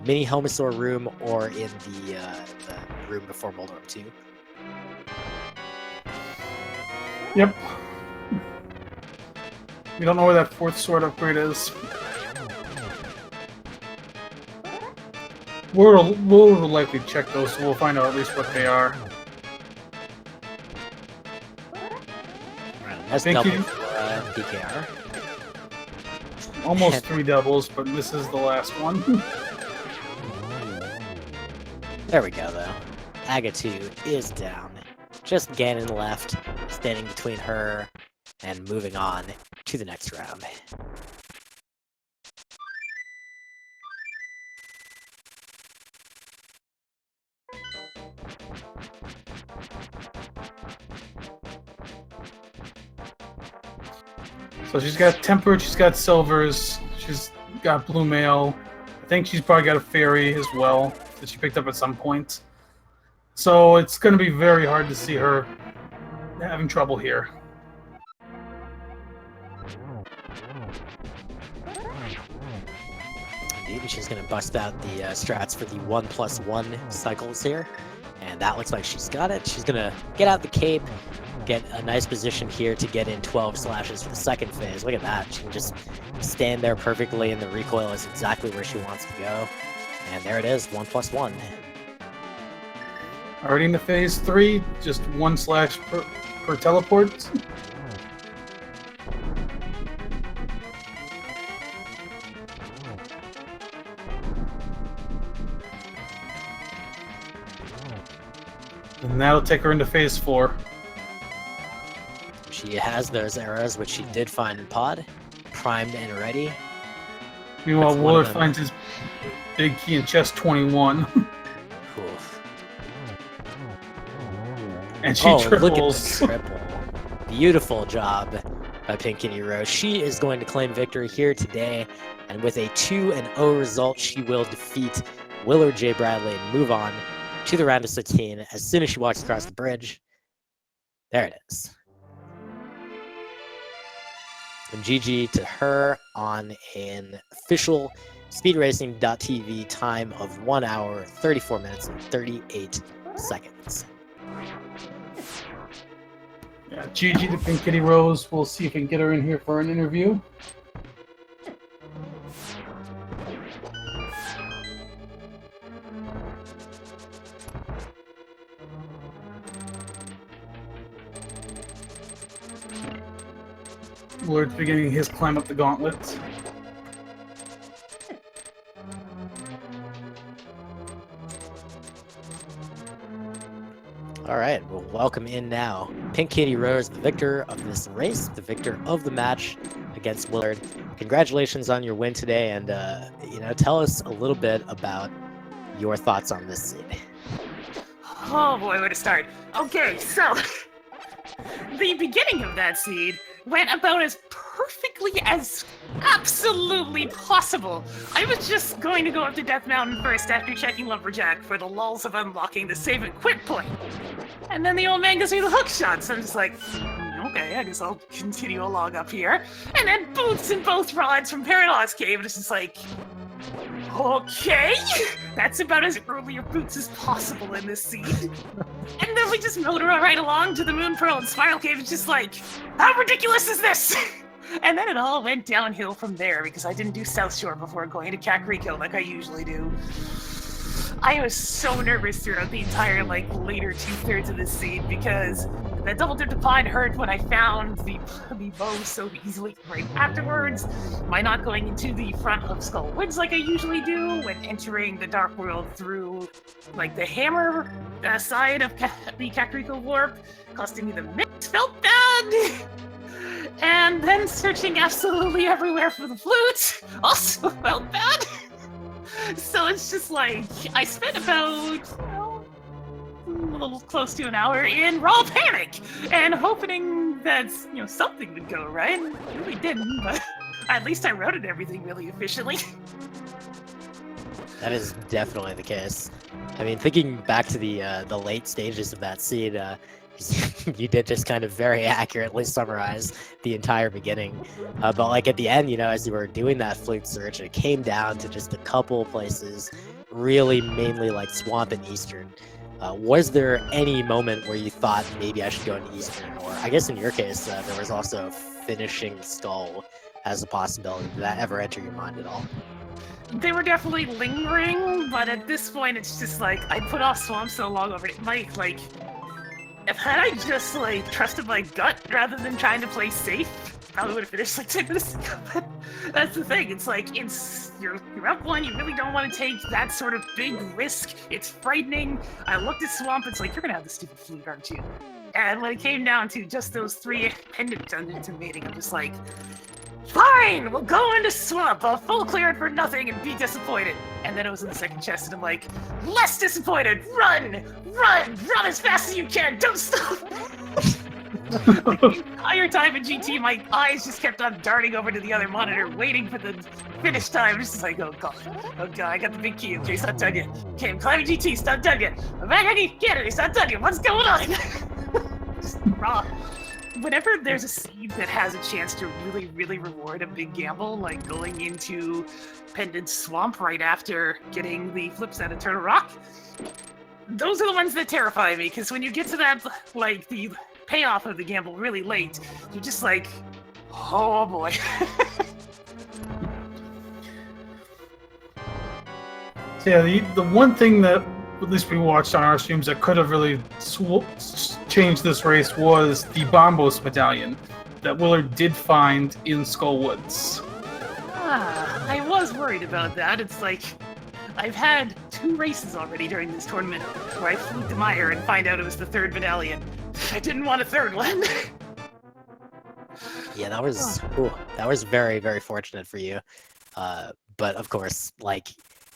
mini Helmasaur room or in the room before Moldorm 2. Yep. We don't know where that 4th sword upgrade is. We'll likely check those, so we'll find out at least what they are. That's double for PKR. Almost 3 doubles, but this is the last one. There we go, though. Aga2 is down. Just Ganon left, standing between her and moving on to the next round. So she's got Tempered, she's got Silvers, she's got Blue Mail. I think she's probably got a Fairy as well that she picked up at some point. So it's going to be very hard to see her having trouble here. Indeed, she's going to bust out the strats for the 1+1 cycles here. And that looks like she's got it. She's going to get out the cape, get a nice position here to get in 12 slashes for the second phase. Look at that. She can just stand there perfectly, and the recoil is exactly where she wants to go. And there it is, 1+1. Already into phase 3, just 1 slash per teleport. And that'll take her into phase 4. She has those arrows, which she did find in pod, primed and ready. Meanwhile, Willard finds his big key in chest 21. Oof. And she triples. Look at the triple. Beautiful job by PinkKittyRose. She is going to claim victory here today, and with a 2-0 result, she will defeat WillardJBradley and move on to the round of 16 as soon as she walks across the bridge. There it is. And GG to her on an official speedracing.tv time of 1 hour, 34 minutes, and 38 seconds. Yeah, GG to PinkKittyRose. We'll see if we can get her in here for an interview. Willard's beginning his climb up the gauntlet. All right, we'll welcome in now PinkKittyRose, the victor of this race, the victor of the match against Willard. Congratulations on your win today, and tell us a little bit about your thoughts on this seed. Oh boy, where to start? Okay, so the beginning of that seed went about as perfectly as absolutely possible. I was just going to go up to Death Mountain first after checking Lumberjack for the lulls of unlocking the save and quit point. And then the old man gives me the hook shot, so I'm just like, okay, I guess I'll continue along up here. And then boots in both rods from Paradox Cave, and it's just like, okay, that's about as early a boots as possible in this seed. And then we just motor right along to the Moon Pearl and Spiral Cave. It's just like, how ridiculous is this? And then it all went downhill from there because I didn't do South Shore before going to Kakariko like I usually do. I was so nervous throughout the entire later 2/3 of this seed because that double dip to pine hurt when I found the bow so easily right afterwards. My not going into the front of Skull Woods like I usually do when entering the Dark World through the hammer side of the Kakariko Warp, costing me the mix felt bad. And then searching absolutely everywhere for the flute also felt bad. So it's just like, I spent about, a little close to an hour in raw panic and hoping that, something would go right. It really didn't, but at least I routed everything really efficiently. That is definitely the case. I mean, thinking back to the late stages of that seed, you did just kind of very accurately summarize the entire beginning. But at the end, as you were doing that flute search, it came down to just a couple places, really mainly Swamp and Eastern. Was there any moment where you thought maybe I should go into Eastern? Or I guess in your case, there was also finishing Skull as a possibility. Did that ever enter your mind at all? They were definitely lingering, but at this point, it's just I put off Swamp so long over it. Had I just trusted my gut rather than trying to play safe, probably would have finished 10 minutes ago. But that's the thing. It's you're up one. You really don't want to take that sort of big risk. It's frightening. I looked at Swamp. It's you're gonna have the stupid flute, aren't you? And when it came down to just those 3 pendant dungeons invading, I'm just like, fine, we'll go into Swamp. I'll full clear it for nothing and be disappointed. And then it was in the second chest, and I'm like, less disappointed. Run as fast as you can. Don't stop. The entire time in GT, my eyes just kept on darting over to the other monitor, waiting for the finish time. I'm just like, oh god, I got the big key. Okay, it's not done yet. Okay, I'm climbing GT. It's not done yet. I'm back. I can get it. It's not done yet. What's going on? Just raw. Whenever there's a seed that has a chance to really, really reward a big gamble, like going into Pendant Swamp right after getting the flips out of Turtle Rock, those are the ones that terrify me, because when you get to that, the payoff of the gamble really late, you're just like, oh boy. So yeah, the one thing that at least we watched on our streams that could have really changed this race was the Bombos medallion that Willard did find in Skull Woods. I was worried about that. It's I've had 2 races already during this tournament where I flew to Meyer and find out it was the 3rd medallion. I didn't want a 3rd one. Yeah, that was very, very fortunate for you. But of course,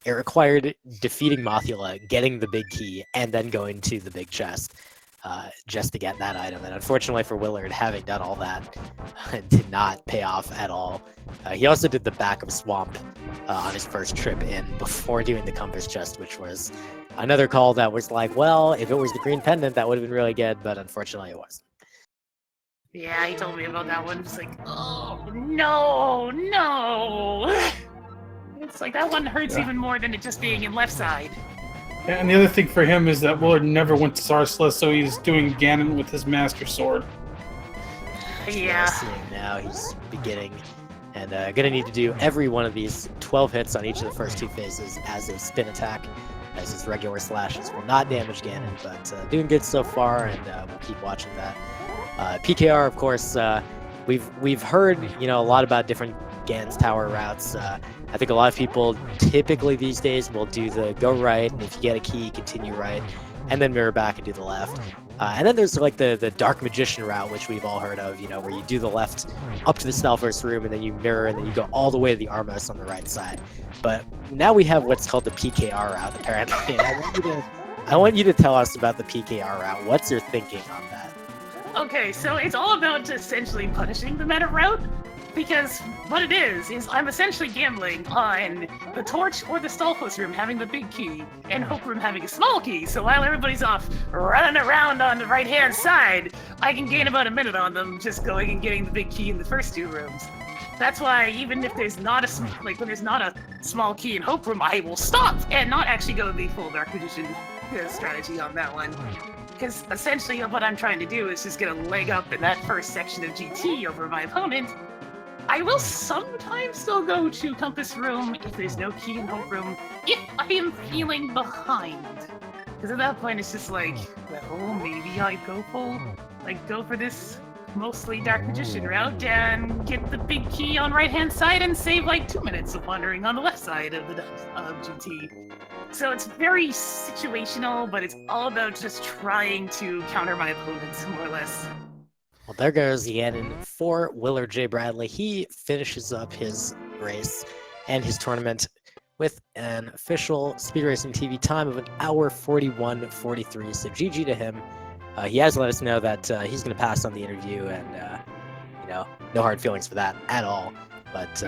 it required defeating Mothula, getting the big key, and then going to the big chest. just to get that item. And unfortunately for Willard, having done all that did not pay off at all. He also did the back of Swamp on his first trip in before doing the Compass Chest, which was another call that was like, well, if it was the green pendant, that would have been really good, but unfortunately it wasn't. Yeah, he told me about that one. It's like, oh, no. It's like, that one hurts even more than it just being in left side. Yeah, and the other thing for him is that Willard never went to Sarsla, so he's doing Ganon with his Master Sword. Yeah. Seeing now he's beginning and gonna need to do every one of these 12 hits on each of the first 2 phases as a spin attack, as his regular slashes will not damage Ganon, but doing good so far, and we'll keep watching that. PKR, of course, we've heard a lot about different Ganon's Tower routes. I think a lot of people typically these days will do the go right, and if you get a key, continue right, and then mirror back and do the left. And then there's like the Dark Magician route, which we've all heard of, where you do the left up to the Stalfos room, and then you mirror, and then you go all the way to the Armos on the right side. But now we have what's called the PKR route, apparently. I want you to tell us about the PKR route. What's your thinking on that? Okay, so it's all about essentially punishing the meta route, because what it is I'm essentially gambling on the Torch or the Stalfos room having the big key, and Hope room having a small key, so while everybody's off running around on the right-hand side, I can gain about a minute on them just going and getting the big key in the first 2 rooms. That's why even if there's not when there's not a small key in Hope room, I will stop and not actually go the full Dark Magician strategy on that one. Because essentially what I'm trying to do is just get a leg up in that first section of GT over my opponent. I will sometimes still go to Compass Room if there's no key in Hope Room, if I am feeling behind. Because at that point it's just like, well, maybe I go for this mostly Dark Magician route and get the big key on right-hand side and save like 2 minutes of wandering on the left side of the GT. So it's very situational, but it's all about just trying to counter my opponents, more or less. Well, there goes Ganon for WillardJBradley. He finishes up his race and his tournament with an official Speed Racing TV time of 1 hour 41:43. So GG to him. He has let us know that he's going to pass on the interview, and no hard feelings for that at all. But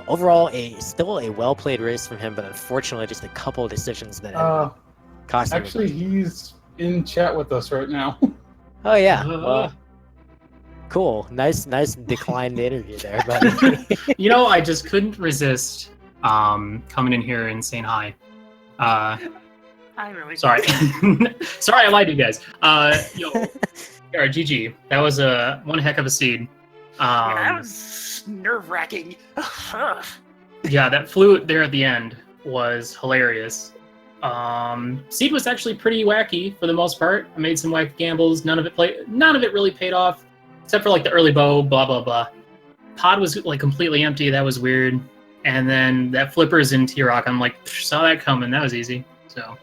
overall, still a well-played race from him, but unfortunately, just a couple of decisions that cost him. Actually, he's in chat with us right now. Oh yeah, well, cool. Nice declined interview there, buddy. I just couldn't resist coming in here and saying hi. I really sorry. Sorry, I lied to you guys. GG. That was one heck of a seed. Yeah, that was nerve-wracking. Yeah, that flute there at the end was hilarious. Seed was actually pretty wacky for the most part. I made some wacky gambles. None of it really paid off, except for like the early bow, blah blah blah. Pod was like completely empty. That was weird. And then that flippers in T-Rock. I'm like, saw that coming. That was easy. So,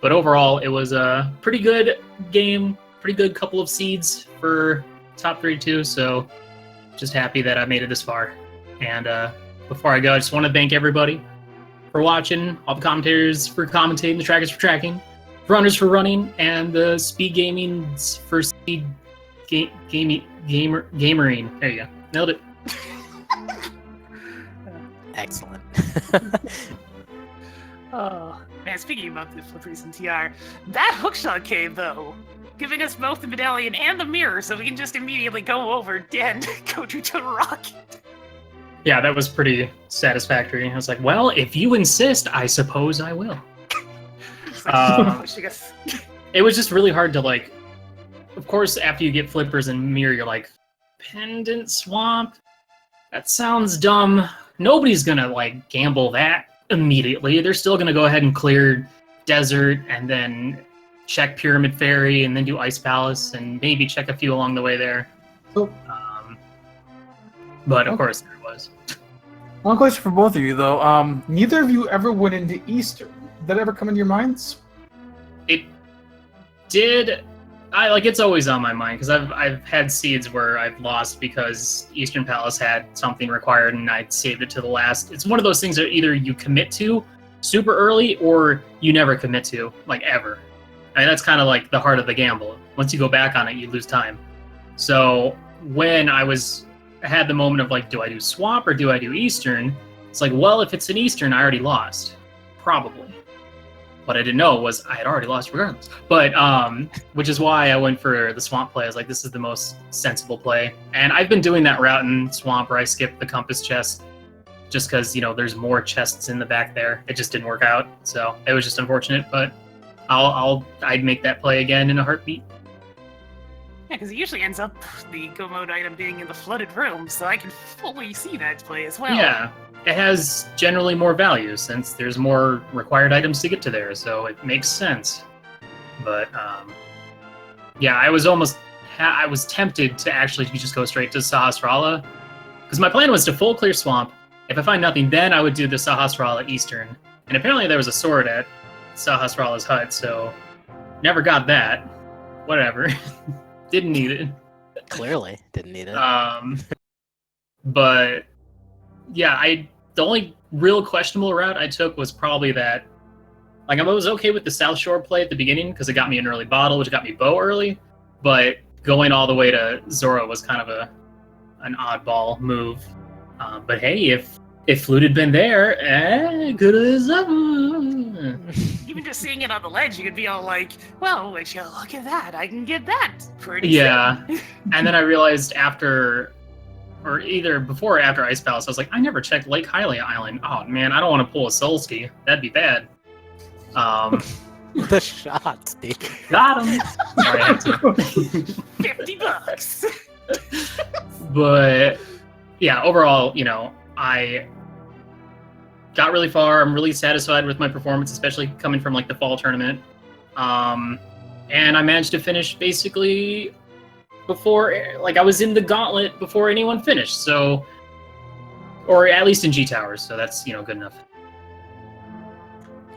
but overall, it was a pretty good game. Pretty good couple of seeds for top 32. So, just happy that I made it this far. And before I go, I just want to thank everybody for watching, all the commentators for commentating, the trackers for tracking, runners for running, and the speed gaming for speed gamering. There you go. Nailed it. Excellent. Oh, man, speaking about the flippers and TR, that hookshot cave, though, giving us both the medallion and the mirror so we can just immediately go over and go to the rocket. Yeah, that was pretty satisfactory. I was like, well, if you insist, I suppose I will. It was just really hard to, like, of course, after you get flippers and mirror, you're like, Pendant Swamp? That sounds dumb. Nobody's gonna, like, gamble that immediately. They're still gonna go ahead and clear Desert and then check Pyramid Fairy and then do Ice Palace and maybe check a few along the way there. But of course there was. One question for both of you, though. Neither of you ever went into Easter. Did that ever come into your minds? It did. It's always on my mind because I've had seeds where I've lost because Eastern Palace had something required and I saved it to the last. It's one of those things that either you commit to super early or you never commit to, like, ever. I mean, that's kind of like the heart of the gamble. Once you go back on it, you lose time. So when I had the moment of like, do I do swamp or do I do Eastern? It's like, well, if it's an Eastern, I already lost. Probably. What I didn't know was I had already lost regardless. But, which is why I went for the swamp play. I was like, this is the most sensible play. And I've been doing that route in swamp where I skip the compass chest just because, there's more chests in the back there. It just didn't work out. So it was just unfortunate, but I'd make that play again in a heartbeat. Yeah, because it usually ends up the go mode item being in the flooded room, so I can fully see that play as well. Yeah, it has generally more value since there's more required items to get to there, so it makes sense. But yeah, I was tempted to actually just go straight to Sahasrara, because my plan was to full clear swamp. If I find nothing, then I would do the Sahasrara Eastern. And apparently there was a sword at Sahasrara's hut, so never got that. Whatever. Didn't need it. Clearly, didn't need it. But yeah, the only real questionable route I took was probably that. Like, I was okay with the South Shore play at the beginning because it got me an early bottle, which got me bow early. But going all the way to Zora was kind of an oddball move. But hey, if Flute had been there, good as ever. Even just seeing it on the ledge, you could be all like, well, would you look at that? I can get that pretty Yeah. soon. And then I realized either before or after Ice Palace, I was like, I never checked Lake Hylia Island. Oh, man, I don't want to pull a Solski. That'd be bad. The shots, dude. Got him. Sorry, I had to. $50. But yeah, overall, I got really far. I'm really satisfied with my performance, especially coming from like the fall tournament. And I managed to finish basically before, like, I was in the gauntlet before anyone finished. So, or at least in G Towers. So that's, good enough.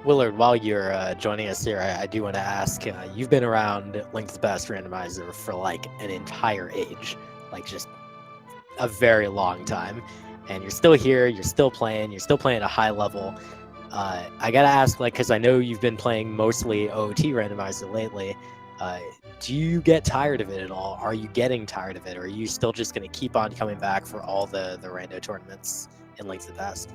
Willard, while you're joining us here, I do want to ask, you've been around Link to the Past Randomizer for like an entire age, like just a very long time, and you're still here, you're still playing at a high level. I gotta ask, like, because I know you've been playing mostly OOT Randomizer lately, do you get tired of it at all? Are you getting tired of it, or are you still just going to keep on coming back for all the rando tournaments in Link to the Past?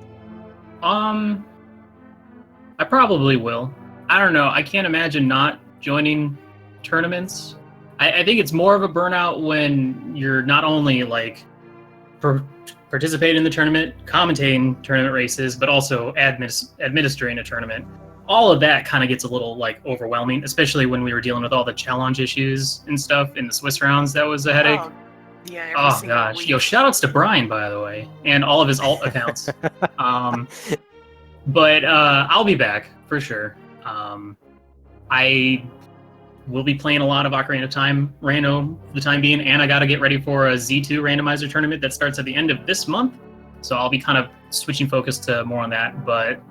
I probably will. I don't know. I can't imagine not joining tournaments. I think it's more of a burnout when you're not only like participating in the tournament, commentating tournament races, but also administering a tournament. All of that kind of gets a little like overwhelming, especially when we were dealing with all the challenge issues and stuff in the Swiss rounds. That was a headache. Yeah. Oh gosh. Week. Yo, shout outs to Brian, by the way, and all of his alt accounts. But I'll be back for sure. I will be playing a lot of Ocarina of Time rando for the time being, and I got to get ready for a Z2 randomizer tournament that starts at the end of this month. So I'll be kind of switching focus to more on that. But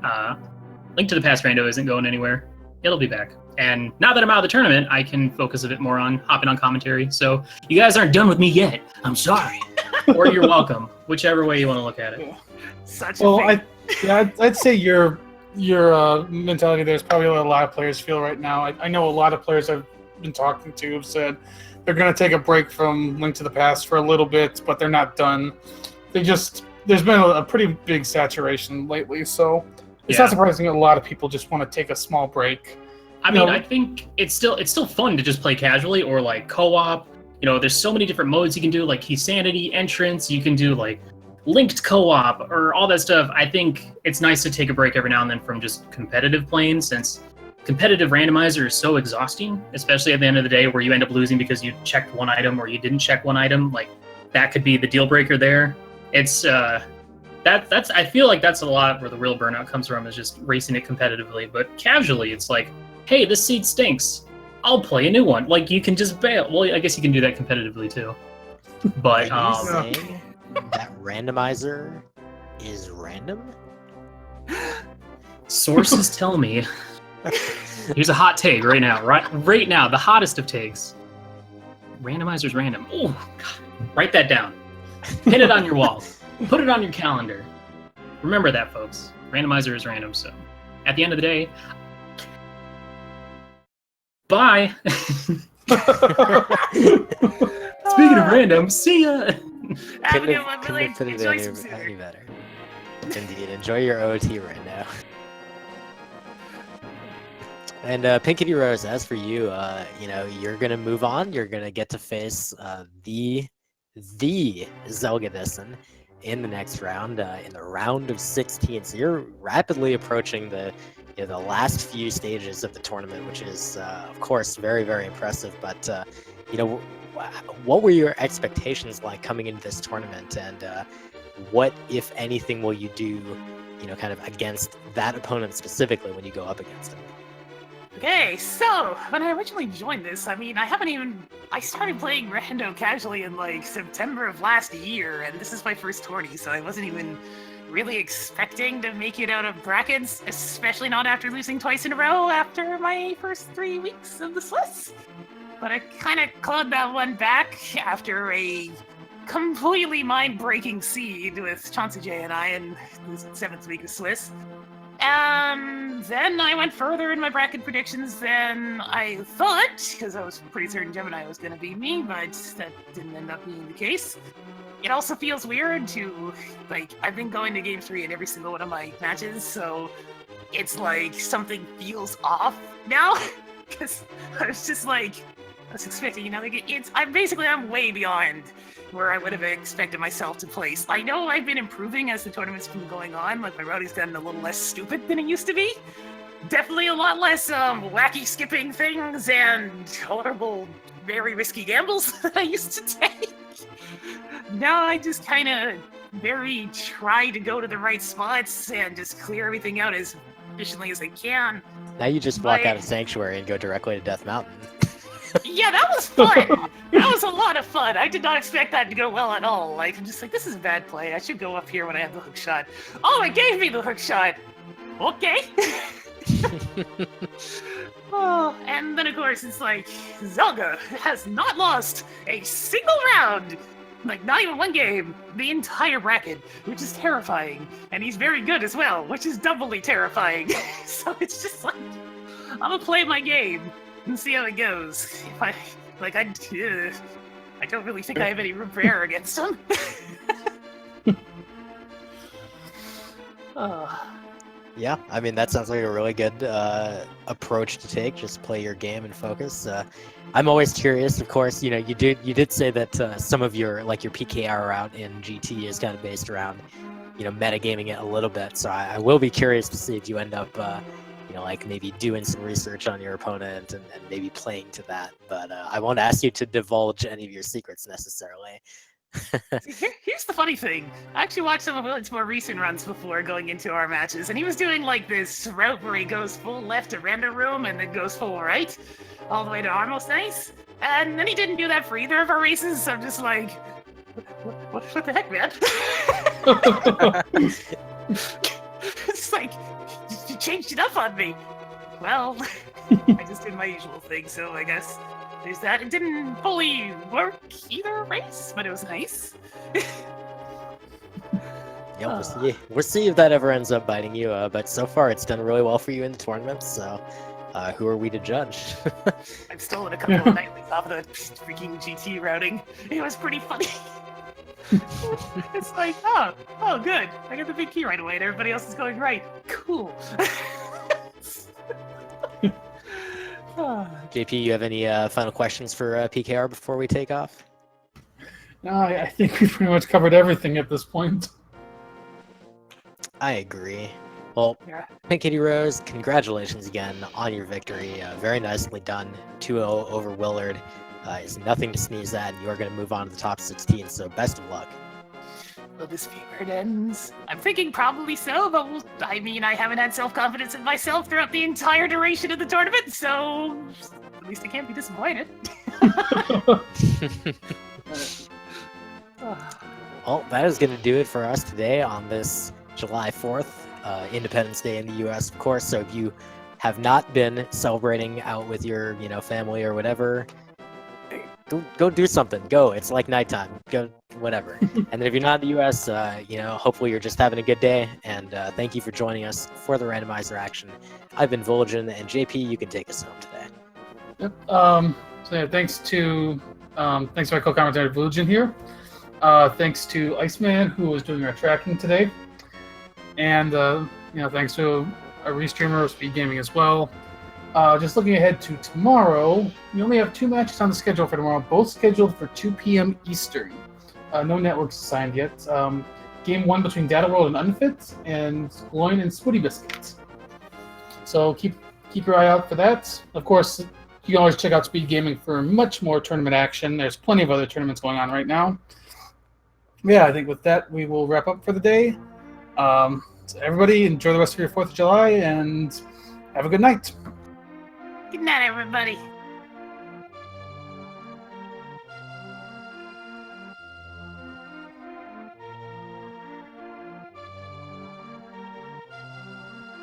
Link to the Past rando isn't going anywhere. It'll be back. And now that I'm out of the tournament, I can focus a bit more on hopping on commentary. So you guys aren't done with me yet. I'm sorry. Or you're welcome, whichever way you want to look at it. Such a I'd say your mentality there is probably what a lot of players feel right now. I know a lot of players I've been talking to have said they're going to take a break from Link to the Past for a little bit, but they're not done. There's been a pretty big saturation lately, so it's not surprising that a lot of people just want to take a small break. I mean, I think it's still fun to just play casually or like co-op. There's so many different modes you can do, like Key Sanity, Entrance. You can do like linked co-op or all that stuff. I think it's nice to take a break every now and then from just competitive playing, since competitive randomizer is so exhausting, especially at the end of the day where you end up losing because you checked one item or you didn't check one item. Like, that could be the deal breaker there. It's that's I feel like that's a lot where the real burnout comes from, is just racing it competitively. But casually, it's like, hey, this seed stinks, I'll play a new one. Like, you can just bail. Well, I guess you can do that competitively too. But Are you saying that randomizer is random? Sources tell me. Here's a hot take right now. Right now, the hottest of takes. Randomizer's random. Oh, God. Write that down. Pin it on your wall. Put it on your calendar. Remember that, folks. Randomizer is random, so at the end of the day, Bye. Speaking of random, see ya. Couldn't have put it any better. Indeed, enjoy your OT right now. And PinkKittyRose, as for you, you're gonna move on. You're gonna get to face the Zelda Edison in the next round, in the round of 16. So you're rapidly approaching the last few stages of the tournament, which is of course very, very impressive. But what were your expectations like coming into this tournament, and what, if anything, will you do, kind of against that opponent specifically when you go up against him? Okay, so when I originally joined this, I started playing Rando casually in like September of last year, and this is my first tourney, so I wasn't even really expecting to make it out of brackets, especially not after losing twice in a row after my first 3 weeks of the Swiss. But I kind of clawed that one back after a completely mind-breaking seed with Chauncey J and I in the 7th week of Swiss. And then I went further in my bracket predictions than I thought, because I was pretty certain Gemini was going to beat me, but that didn't end up being the case. It also feels weird to, I've been going to game 3 in every single one of my matches, so it's like something feels off now, because I was expecting, I'm way beyond where I would have expected myself to place. I know I've been improving as the tournament's been going on, my routing's gotten a little less stupid than it used to be. Definitely a lot less wacky skipping things and horrible, very risky gambles that I used to take. Now I just kind of try to go to the right spots and just clear everything out as efficiently as I can. Now you just walk out of Sanctuary and go directly to Death Mountain. Yeah, that was fun. That was a lot of fun. I did not expect that to go well at all. I'm just like, this is a bad play. I should go up here when I have the hook shot. Oh, it gave me the hook shot. Okay. Oh, and then of course it's like, Zelda has not lost a single round. Not even one game, the entire bracket, which is terrifying. And he's very good as well, which is doubly terrifying. So it's just like, I'm gonna play my game and see how it goes. I don't really think I have any room for error against him. Yeah, that sounds like a really good approach to take. Just play your game and focus. I'm always curious, of course. You did say that some of your your PKR route in GT is kind of based around metagaming it a little bit. So I will be curious to see if you end up maybe doing some research on your opponent and maybe playing to that. But I won't ask you to divulge any of your secrets necessarily. Here's the funny thing. I actually watched some of Willard's more recent runs before going into our matches, and he was doing this route where he goes full left to random room and then goes full right, all the way to almost nice. And then he didn't do that for either of our races, so I'm just like, what the heck, man? It's like, you changed it up on me. Well, I just did my usual thing, so I guess there's that. It didn't fully work either race, but it was nice. Yeah, we'll see if that ever ends up biting you. But so far, it's done really well for you in the tournament. So, who are we to judge? I've stolen a couple of nightlies off of the freaking GT routing. It was pretty funny. It's like, oh, good. I got the big key right away, and everybody else is going right. Cool. JP, you have any final questions for PKR before we take off? No, I think we've pretty much covered everything at this point. I agree. Well, Yeah. PinkKittyRose, congratulations again on your victory. Very nicely done. 2-0 over Willard is nothing to sneeze at, and you're going to move on to the top 16, so best of luck. Will this be where it ends? I'm thinking probably so, but I haven't had self-confidence in myself throughout the entire duration of the tournament, so at least I can't be disappointed. Well, that is going to do it for us today on this July 4th, Independence Day in the U.S., of course. So if you have not been celebrating out with your, family or whatever, go do something. Go. It's like nighttime. Go, whatever. And then if you're not in the U.S., hopefully you're just having a good day. And thank you for joining us for the randomizer action. I've been Vol'jin, and JP, you can take us home today. Yep. So yeah, thanks to my co-commentator Vujin here. Thanks to Iceman who was doing our tracking today, and thanks to our restreamer of Speed Gaming as well. Just looking ahead to tomorrow, we only have 2 matches on the schedule for tomorrow, both scheduled for 2 p.m. Eastern. No networks assigned yet. Game 1 between Data World and Unfit, and Gloin and Spooty Biscuits. So keep your eye out for that. Of course, you can always check out Speed Gaming for much more tournament action. There's plenty of other tournaments going on right now. Yeah, I think with that, we will wrap up for the day. So everybody, enjoy the rest of your 4th of July, and have a good night. Good night, everybody.